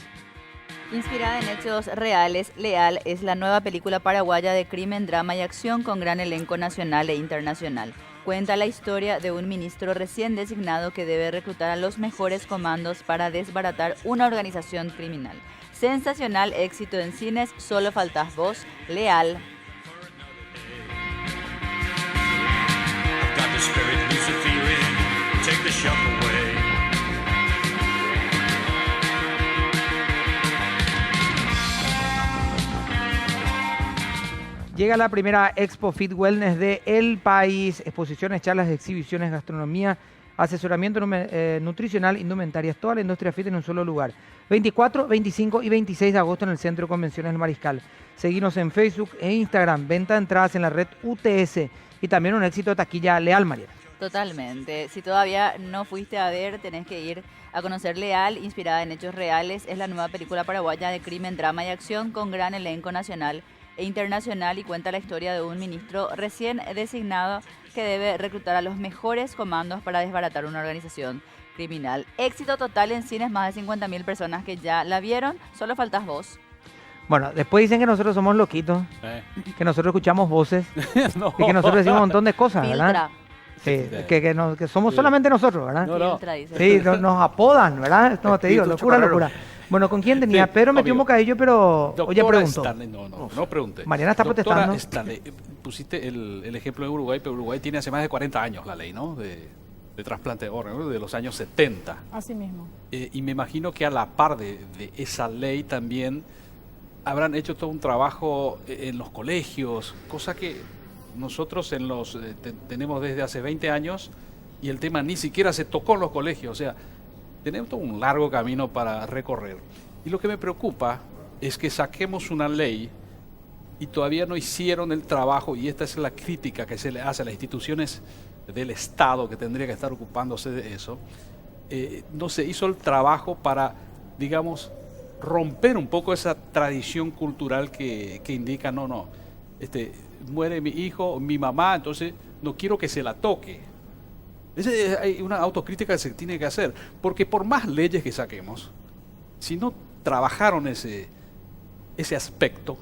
Inspirada en hechos reales, Leal es la nueva película paraguaya de crimen, drama y acción con gran elenco nacional e internacional. Cuenta la historia de un ministro recién designado que debe reclutar a los mejores comandos para desbaratar una organización criminal. Sensacional éxito en cines, solo faltas vos, Leal.
Got the spirit Luciferian, take the shock away.
Llega la primera Expo Fit Wellness de El País. Exposiciones, charlas, exhibiciones, gastronomía, asesoramiento nutricional, indumentarias, toda la industria fit en un solo lugar. 24, 25 y 26 de agosto en el Centro de Convenciones del Mariscal. Seguinos en Facebook e Instagram. Venta de entradas en la red UTS. Y también un éxito de taquilla Leal, Mariana.
Totalmente. Si todavía no fuiste a ver, tenés que ir a conocer Leal, inspirada en hechos reales. Es la nueva película paraguaya de crimen, drama y acción con gran elenco nacional e internacional y cuenta la historia de un ministro recién designado que debe reclutar a los mejores comandos para desbaratar una organización criminal. Éxito total en cines, más de 50.000 personas que ya la vieron, solo faltas vos.
Bueno, después dicen que nosotros somos loquitos, que nosotros escuchamos voces
No.
y que nosotros decimos un montón de cosas, ¿verdad?
Filtra.
Sí, que somos solamente nosotros, ¿verdad?
Filtra, dice.
Sí, nos apodan, ¿verdad? No, te digo, locura. Bueno, ¿con quién tenía?
Sí,
Pedro metió un
obvio.
bocadillo, pero oye,
Doctora
preguntó.
Stanley, no pregunté.
Mariana está
Doctora
protestando.
Stanley, pusiste el ejemplo de Uruguay, pero Uruguay tiene hace más de 40 años la ley, ¿no? De trasplante de órganos, ¿no? De los años 70.
Así mismo.
Y me imagino que a la par de esa ley también habrán hecho todo un trabajo en los colegios, cosa que nosotros tenemos desde hace 20 años y el tema ni siquiera se tocó en los colegios. O sea, tenemos todo un largo camino para recorrer. Y lo que me preocupa es que saquemos una ley y todavía no hicieron el trabajo, y esta es la crítica que se le hace a las instituciones del Estado que tendría que estar ocupándose de eso. No se hizo el trabajo para, digamos, romper un poco esa tradición cultural que indica, no, muere mi hijo, mi mamá, entonces no quiero que se la toque. Hay una autocrítica que se tiene que hacer, porque por más leyes que saquemos, si no trabajaron ese aspecto,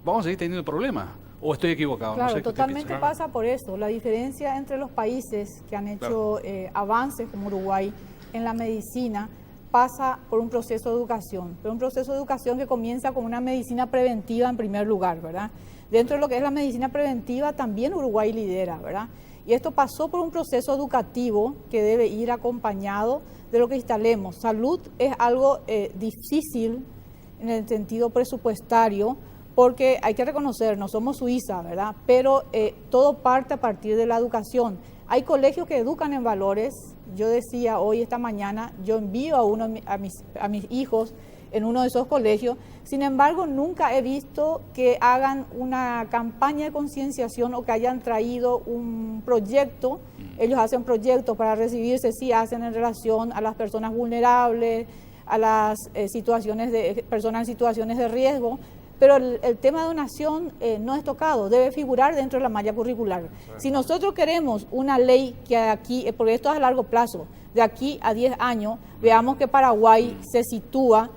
vamos a seguir teniendo problemas. ¿O estoy equivocado?
Claro,
No sé qué usted
totalmente
piensa.
pasa por eso. La diferencia entre los países que han hecho avances como Uruguay en la medicina pasa por un proceso de educación, pero un proceso de educación que comienza con una medicina preventiva en primer lugar, ¿verdad? Dentro de lo que es la medicina preventiva también Uruguay lidera, ¿verdad? Y esto pasó por un proceso educativo que debe ir acompañado de lo que instalemos. Salud es algo difícil en el sentido presupuestario, porque hay que reconocer, no somos Suiza, ¿verdad? Pero todo parte a partir de la educación. Hay colegios que educan en valores. Yo decía hoy, esta mañana, yo envío a mis hijos en uno de esos colegios. Sin embargo, nunca he visto que hagan una campaña de concienciación o que hayan traído un proyecto. Ellos hacen proyectos para recibirse, sí hacen en relación a las personas vulnerables, a las personas en situaciones de riesgo, pero el tema de donación no es tocado, debe figurar dentro de la malla curricular. Si nosotros queremos una ley que aquí, porque esto es a largo plazo, de aquí a 10 años, veamos que Paraguay se sitúa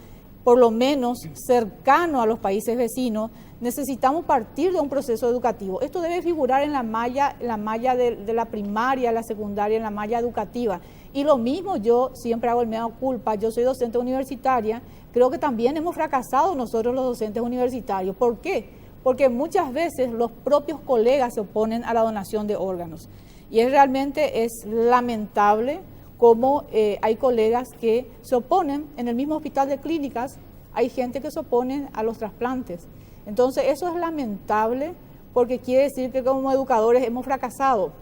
por lo menos cercano a los países vecinos, necesitamos partir de un proceso educativo. Esto debe figurar en la malla de la primaria, la secundaria, en la malla educativa. Y lo mismo, yo siempre hago el mea culpa, yo soy docente universitaria, creo que también hemos fracasado nosotros los docentes universitarios. ¿Por qué? Porque muchas veces los propios colegas se oponen a la donación de órganos. Y realmente es lamentable cómo hay colegas que se oponen. En el mismo hospital de clínicas hay gente que se opone a los trasplantes. Entonces eso es lamentable porque quiere decir que como educadores hemos fracasado.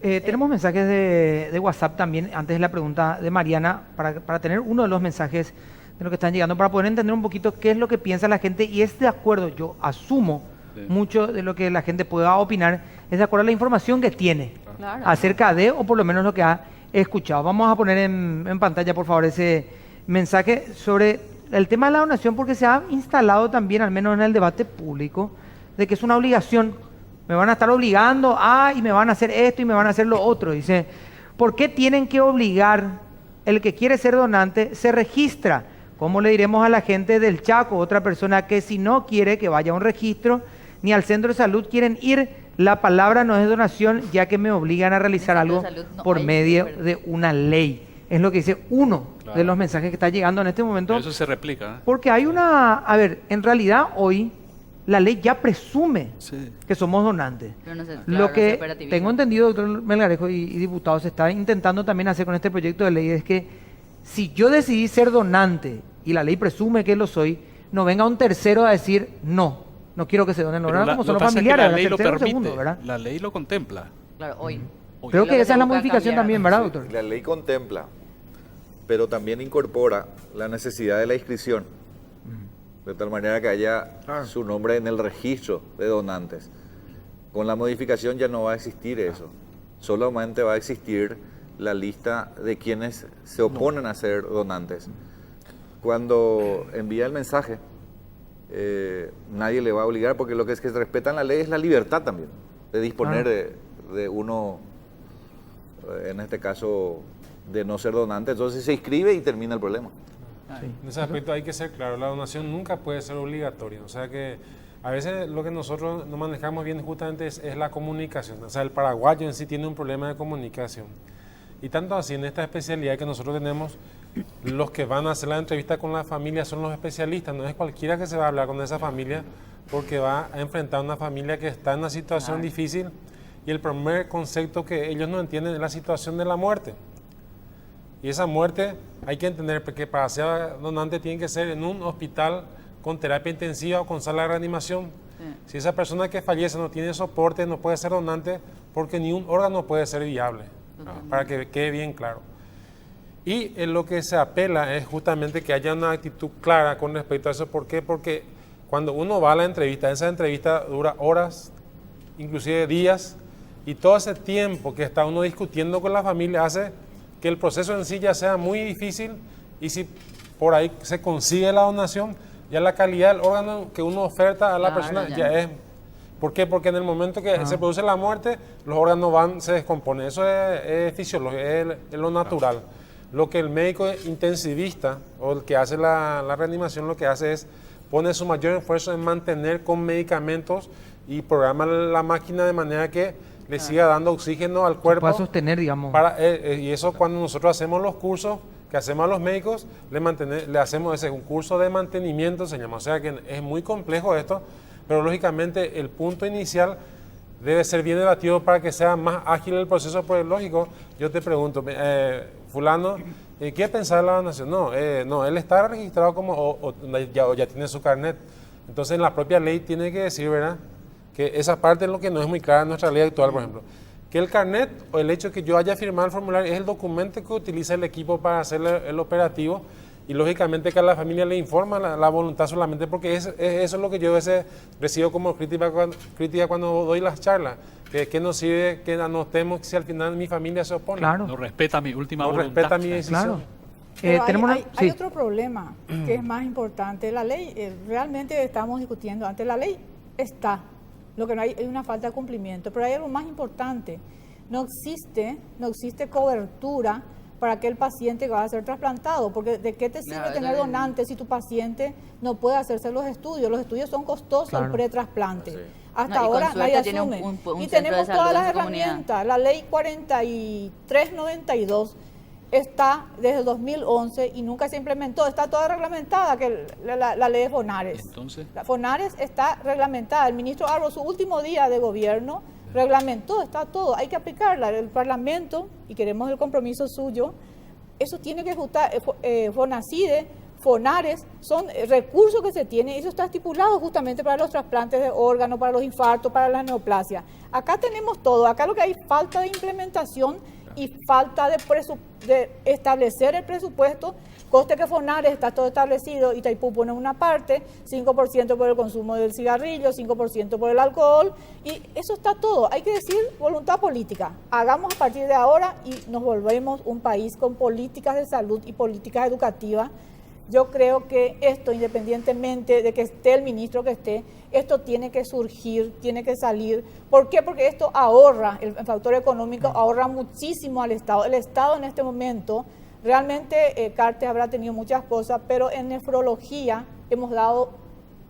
Tenemos mensajes de WhatsApp también, antes de la pregunta de Mariana, para tener uno de los mensajes de lo que están llegando, para poder entender un poquito qué es lo que piensa la gente, y es de acuerdo, yo asumo mucho de lo que la gente pueda opinar, es de acuerdo a la información que tiene acerca de, o por lo menos lo que ha escuchado. Vamos a poner en pantalla, por favor, ese mensaje sobre el tema de la donación, porque se ha instalado también, al menos en el debate público, de que es una obligación. Me van a estar obligando y me van a hacer esto y me van a hacer lo otro. Dice, ¿por qué tienen que obligar? El que quiere ser donante se registra. ¿Cómo le diremos a la gente del Chaco, otra persona que si no quiere que vaya a un registro, ni al centro de salud quieren ir? La palabra no es donación, ya que me obligan a realizar algo por medio de una ley. Es lo que dice uno de los mensajes que está llegando en este momento.
Pero eso se replica, ¿eh?
Porque hay en realidad hoy la ley ya presume que somos donantes. Lo que tengo entendido, doctor Melgarejo y diputados, se está intentando también hacer con este proyecto de ley es que si yo decidí ser donante y la ley presume que lo soy, no venga un tercero a decir no quiero que se donen los órganos, como son los familiares,
la ley lo permite,
segundo, ¿verdad?
La ley lo contempla.
Claro, hoy.
Creo que esa es la modificación también, ¿verdad, doctor?
La ley contempla, pero también incorpora la necesidad de la inscripción, de tal manera que haya su nombre en el registro de donantes. Con la modificación ya no va a existir eso, solamente va a existir la lista de quienes se oponen a ser donantes. Cuando envía el mensaje, nadie le va a obligar, porque lo que es que se respeta en la ley es la libertad también, de disponer de uno, en este caso, de no ser donante. Entonces se inscribe y termina el problema.
En ese aspecto hay que ser claro, la donación nunca puede ser obligatoria, o sea que a veces lo que nosotros no manejamos bien justamente es la comunicación, o sea el paraguayo en sí tiene un problema de comunicación, y tanto así en esta especialidad que nosotros tenemos, los que van a hacer la entrevista con la familia son los especialistas, no es cualquiera que se va a hablar con esa familia, porque va a enfrentar a una familia que está en una situación difícil, y el primer concepto que ellos no entienden es la situación de la muerte. Y esa muerte hay que entender que para ser donante tiene que ser en un hospital con terapia intensiva o con sala de reanimación. Si esa persona que fallece no tiene soporte, no puede ser donante porque ni un órgano puede ser viable. para que quede bien claro. Y en lo que se apela es justamente que haya una actitud clara con respecto a eso. ¿Por qué? Porque cuando uno va a la entrevista, esa entrevista dura horas, inclusive días, y todo ese tiempo que está uno discutiendo con la familia hace que el proceso en sí ya sea muy difícil, y si por ahí se consigue la donación, ya la calidad del órgano que uno oferta a la persona ya es... ¿Por qué? Porque en el momento que se produce la muerte, los órganos se descomponen. Eso es fisiológico, es lo natural. Lo que el médico intensivista o el que hace la reanimación lo que hace es pone su mayor esfuerzo en mantener con medicamentos y programa la máquina de manera que le siga dando oxígeno al cuerpo.
Para sostener, digamos.
Y eso cuando nosotros hacemos los cursos que hacemos a los médicos, le hacemos un curso de mantenimiento, se llama. O sea que es muy complejo esto, pero lógicamente el punto inicial debe ser bien debatido para que sea más ágil el proceso. Pues lógico, yo te pregunto, fulano, ¿qué pensar de la donación? No, él está registrado como, ya tiene su carnet. Entonces en la propia ley tiene que decir, ¿verdad?, que esa parte es lo que no es muy clara en nuestra ley actual, por ejemplo. Que el carnet o el hecho de que yo haya firmado el formulario es el documento que utiliza el equipo para hacer el operativo, y lógicamente que a la familia le informa la voluntad solamente, porque eso es lo que yo a veces recibo como crítica cuando doy las charlas. Que nos sirve que anotemos si al final mi familia se opone.
Claro.
No respeta mi última
No
voluntad.
respeta mi decisión.
Claro.
Pero
tenemos
hay otro problema que es más importante. La ley, realmente estamos discutiendo, ante la ley está, lo que no hay es una falta de cumplimiento, pero hay algo más importante. No existe cobertura para aquel paciente que va a ser trasplantado, porque ¿de qué te sirve tener donantes si tu paciente no puede hacerse los estudios? Los estudios son costosos al pretrasplante.
Sí.
Hasta
No, y con
ahora nadie
suerte tiene
asume.
un
Y
centro de
tenemos
salud
todas
en
las
su comunidad.
herramientas. La ley 4392 está desde el 2011 y nunca se implementó. Está toda reglamentada, que la ley de Fonares.
Entonces,
La Fonares está reglamentada. El ministro Arbol, su último día de gobierno, reglamentó, está todo. Hay que aplicarla. El Parlamento, y queremos el compromiso suyo, eso tiene que ajustar. Fonacide, Fonares, son recursos que se tienen, y eso está estipulado justamente para los trasplantes de órganos, para los infartos, para la neoplasia. Acá tenemos todo. Acá lo que hay falta de implementación y falta de establecer el presupuesto. Coste que Fonares está todo establecido, Itaipú pone una parte, 5% por el consumo del cigarrillo, 5% por el alcohol, y eso está todo. Hay que decir voluntad política. Hagamos a partir de ahora y nos volvemos un país con políticas de salud y políticas educativas. Yo creo que esto, independientemente de que esté el ministro que esté, esto tiene que surgir, tiene que salir. ¿Por qué? Porque esto ahorra, el factor económico ahorra muchísimo al Estado. El Estado en este momento, realmente Cartes habrá tenido muchas cosas, pero en nefrología hemos dado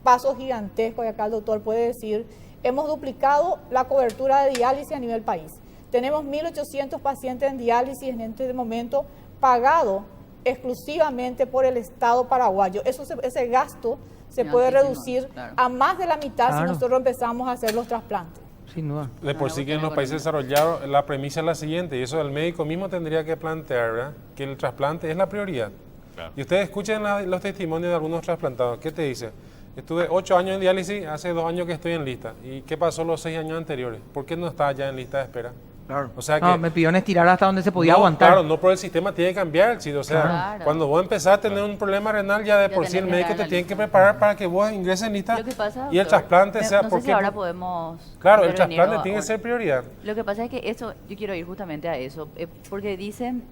pasos gigantescos, y acá el doctor puede decir, hemos duplicado la cobertura de diálisis a nivel país. Tenemos 1.800 pacientes en diálisis en este momento pagado exclusivamente por el Estado paraguayo. Ese gasto se puede reducir a más de la mitad si nosotros empezamos a hacer los trasplantes.
Sin duda.
De por sí que en los países desarrollados la premisa es la siguiente, y eso el médico mismo tendría que plantear, ¿verdad?, que el trasplante es la prioridad.
Claro.
Y ustedes escuchen los testimonios de algunos trasplantados. ¿Qué te dice? Estuve 8 años en diálisis, hace 2 años que estoy en lista. ¿Y qué pasó los 6 años anteriores? ¿Por qué no está ya en lista de espera?
Claro.
O sea que,
No, me pidieron estirar hasta donde se podía
no,
aguantar.
Claro, no por el sistema tiene que cambiar. O sea,
Claro.
cuando vos empezás a tener un problema renal, ya de
Ya
por sí el
tenés que
médico
dar
te
la
tiene
lista.
que preparar para que vos ingreses en lista
Lo que pasa,
y el
doctor,
trasplante sea...
no sé
porque,
si ahora podemos
claro, el
intervenir
trasplante
o-
tiene que ser prioridad.
Lo que pasa es que eso, yo quiero ir justamente a eso, porque dicen,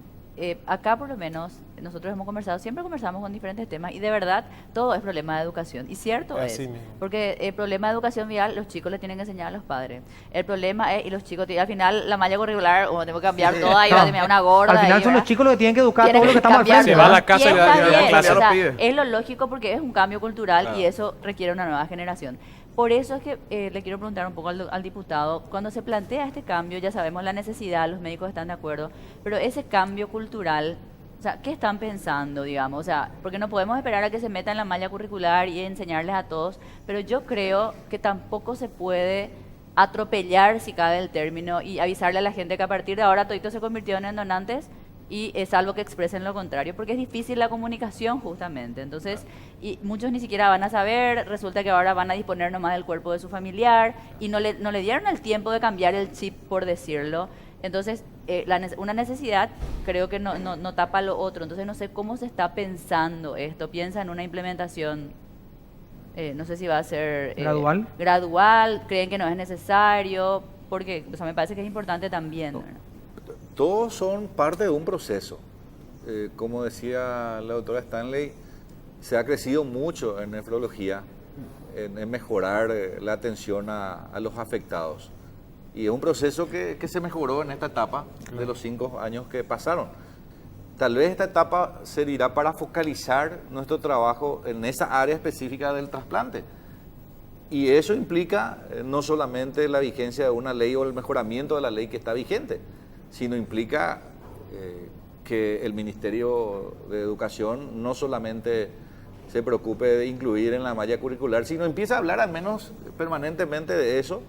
acá por lo menos, nosotros hemos conversado, siempre conversamos con diferentes temas, y de verdad todo es problema de educación, y cierto es,
Así mismo.
porque el problema de educación vial, los chicos le tienen que enseñar a los padres, el problema es, y los chicos, al final la malla curricular, o tengo que cambiar toda, y va a terminar una gorda.
Al final
ahí,
son los
¿verdad?
chicos los que tienen que educar a
Tienen
todos los que estamos al
cambiar
frente.
Se va a
¿verdad?
la casa y
está
da
bien,
clase.
o sea,
Los pibes.
es lo lógico porque es un cambio cultural
Claro.
y eso requiere una nueva generación. Por eso es que le quiero preguntar un poco al diputado, cuando se plantea este cambio, ya sabemos la necesidad, los médicos están de acuerdo, pero ese cambio cultural, o sea, ¿qué están pensando, digamos? O sea, porque no podemos esperar a que se meta en la malla curricular y enseñarles a todos, pero yo creo que tampoco se puede atropellar, si cabe el término, y avisarle a la gente que a partir de ahora toditos se convirtieron en donantes, y es algo que expresen lo contrario, porque es difícil la comunicación justamente. Entonces, y muchos ni siquiera van a saber, resulta que ahora van a disponer nomás del cuerpo de su familiar y no le dieron el tiempo de cambiar el chip, por decirlo. Entonces, una necesidad creo que no tapa lo otro. Entonces no sé cómo se está pensando esto. Piensa en una implementación, no sé si va a ser
gradual.
creen que no es necesario, porque o sea, me parece que es importante también. ¿Verdad?
Todos son parte de un proceso. Como decía la doctora Stanley, se ha crecido mucho en nefrología, en mejorar la atención a los afectados. Y es un proceso que se mejoró en esta etapa de los 5 años que pasaron. Tal vez esta etapa servirá para focalizar nuestro trabajo en esa área específica del trasplante. Y eso implica no solamente la vigencia de una ley o el mejoramiento de la ley que está vigente, sino implica que el Ministerio de Educación no solamente se preocupe de incluir en la malla curricular, sino empieza a hablar al menos permanentemente de eso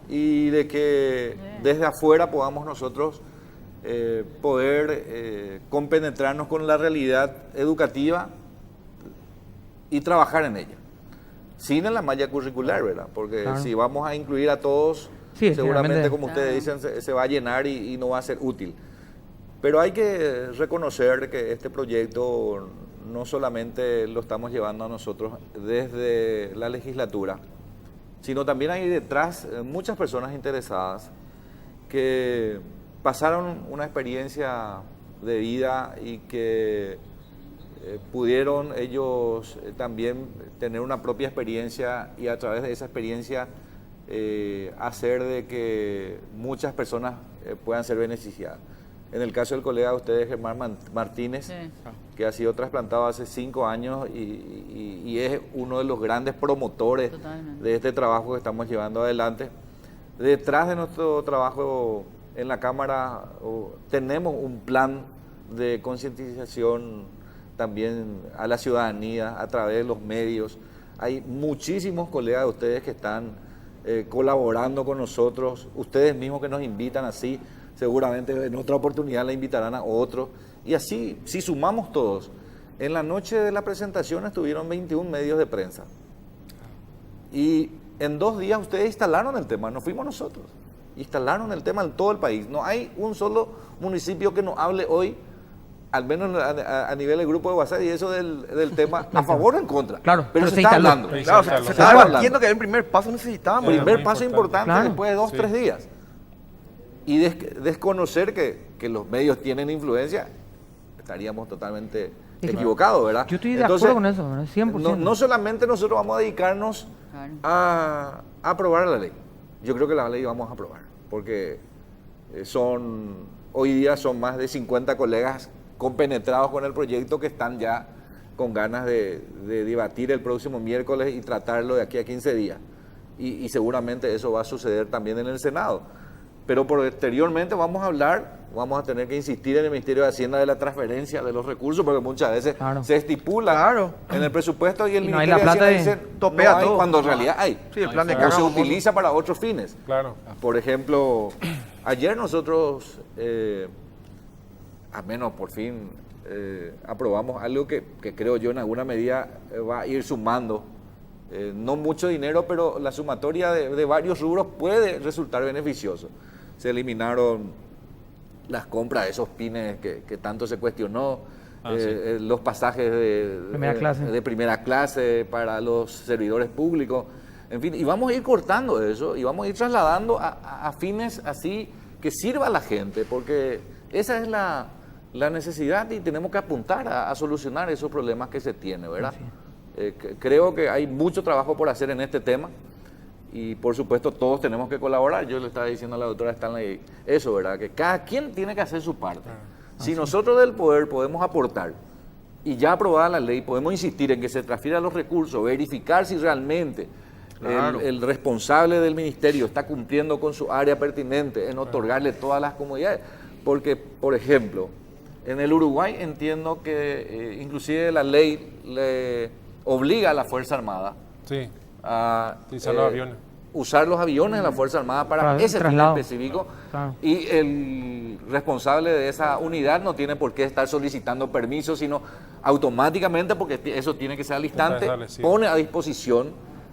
y de que desde afuera podamos nosotros poder compenetrarnos con la realidad educativa y trabajar en ella, sin en la malla curricular, ¿verdad? Porque si vamos a incluir a todos, seguramente, como ustedes dicen, se va a llenar y no va a ser útil. Pero hay que reconocer que este proyecto no solamente lo estamos llevando a nosotros desde la legislatura, sino también hay detrás muchas personas interesadas que pasaron una experiencia de vida y que pudieron ellos también tener una propia experiencia y a través de esa experiencia hacer de que muchas personas puedan ser beneficiadas. En el caso del colega de ustedes, Germán Martínez, que ha sido trasplantado hace 5 años y es uno de los grandes promotores de este trabajo que estamos llevando adelante. Detrás de nuestro trabajo en la Cámara tenemos un plan de concientización también a la ciudadanía a través de los medios. Hay muchísimos colegas de ustedes que están colaborando con nosotros, ustedes mismos que nos invitan así. Seguramente en otra oportunidad le invitarán a otros. Y así, si sumamos todos, en la noche de la presentación estuvieron 21 medios de prensa. Y en 2 días ustedes instalaron el tema, no fuimos nosotros. Instalaron el tema en todo el país. No hay un solo municipio que nos hable hoy, al menos a nivel del grupo de WhatsApp, y eso del tema, a favor o en contra.
Claro,
pero se está hablando.
Claro, se está debatiendo que el primer paso necesitábamos.
Primer paso importante después de 2 o 3 días. Y desconocer que los medios tienen influencia, estaríamos totalmente equivocados, ¿verdad?
Yo estoy de acuerdo con eso, 100%.
No solamente nosotros vamos a dedicarnos a aprobar la ley. Yo creo que la ley vamos a aprobar, porque hoy día son más de 50 colegas compenetrados con el proyecto que están ya con ganas de debatir el próximo miércoles y tratarlo de aquí a 15 días. Y seguramente eso va a suceder también en el Senado. Pero posteriormente vamos a tener que insistir en el Ministerio de Hacienda de la transferencia de los recursos, porque muchas veces se estipula en el presupuesto y el Ministerio de Hacienda dice
topea
no hay,
todo.
cuando en realidad hay.
Sí, el plan de
o se utiliza para otros fines.
Claro.
Por ejemplo, ayer nosotros, al menos por fin, aprobamos algo que creo yo en alguna medida va a ir sumando. No mucho dinero, pero la sumatoria de varios rubros puede resultar beneficioso. Se eliminaron las compras de esos pines que tanto se cuestionó, los pasajes de primera clase para los servidores públicos, en fin, y vamos a ir cortando eso y vamos a ir trasladando a fines así que sirva a la gente, porque esa es la necesidad y tenemos que apuntar a solucionar esos problemas que se tienen, ¿verdad? Creo que hay mucho trabajo por hacer en este tema y por supuesto todos tenemos que colaborar. Yo le estaba diciendo a la doctora Stanley eso, ¿verdad? Que cada quien tiene que hacer su parte. Si nosotros del poder podemos aportar y ya aprobada la ley, podemos insistir en que se transfieran los recursos, verificar si realmente el responsable del ministerio está cumpliendo con su área pertinente en otorgarle todas las comodidades. Porque, por ejemplo, en el Uruguay entiendo que inclusive la ley le obliga a la Fuerza Armada a usar los aviones de la Fuerza Armada para ese fin específico y el responsable de esa unidad no tiene por qué estar solicitando permiso, sino automáticamente, porque eso tiene que ser al instante, pone a disposición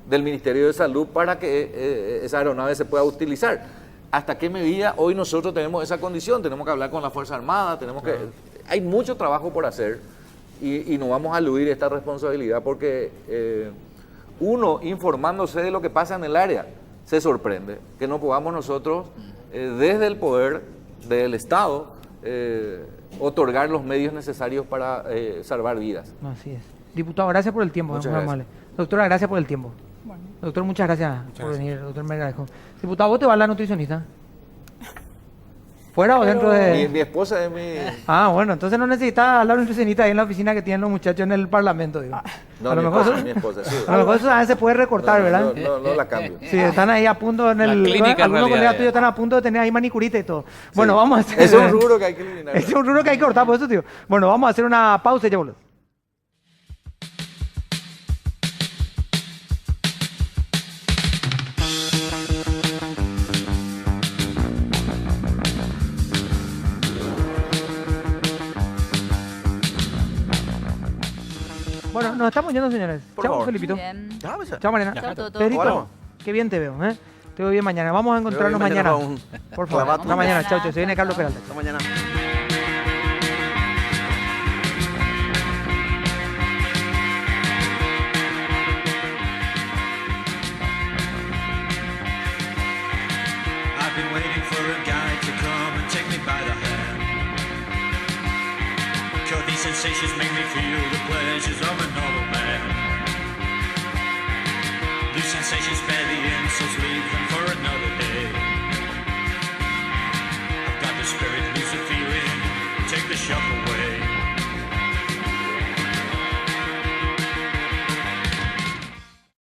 del Ministerio de Salud para que esa aeronave se pueda utilizar. hasta qué medida hoy nosotros tenemos esa condición. Tenemos que hablar con la Fuerza Armada, hay mucho trabajo por hacer y no vamos a eludir esta responsabilidad porque uno, informándose de lo que pasa en el área, se sorprende que no podamos nosotros, desde el poder del Estado, otorgar los medios necesarios para salvar vidas.
Así es. Diputado, gracias por el tiempo.
Muchas
muy
gracias.
amable. Doctora, gracias por el tiempo.
Bueno.
Doctor, muchas gracias por
gracias.
venir. Doctor, me agradezco. Diputado, ¿vos te vas a la nutricionista? ¿Fuera o dentro de...?
Mi esposa es mi...
Ah, bueno, entonces no necesitas hablar nutricionista ahí en la oficina que tienen los muchachos en el Parlamento, digo.
No,
a lo
mi
mejor
esposa,
eso-
mi esposa, sí.
A lo mejor eso a veces se puede recortar, ¿verdad?
No la cambio.
Sí, están ahí a punto en
La
el...
clínica, en
algunos
realidad,
colegas
ya.
tuyos están a punto de tener ahí manicurita y todo. Bueno,
Sí.
vamos a hacer...
Ese es un rubro que hay que eliminar.
Ese es un rubro que hay que cortar, por eso, tío. Bueno, vamos a hacer una pausa y ya volvemos. Bueno, nos estamos yendo, señores.
Por
Chao,
favor.
Felipito.
Muy bien.
Ya, pues, ya.
Chao, Mariana.
Chao, Toto.
Pedrito,
Bueno.
qué bien te veo, ¿eh? Te veo bien mañana. Vamos a encontrarnos
bien
mañana.
mañana
Por favor.
clavato.
Hasta mañana.
Mañana.
Chao, chao. Se viene
Chao,
Carlos
chao.
Peralta.
Hasta mañana.
I've been waiting for a guy to come and take me by the hand. 'Cause these sensations make me feel the pleasures of a normal man. These sensations spare the insults, leave them for another day.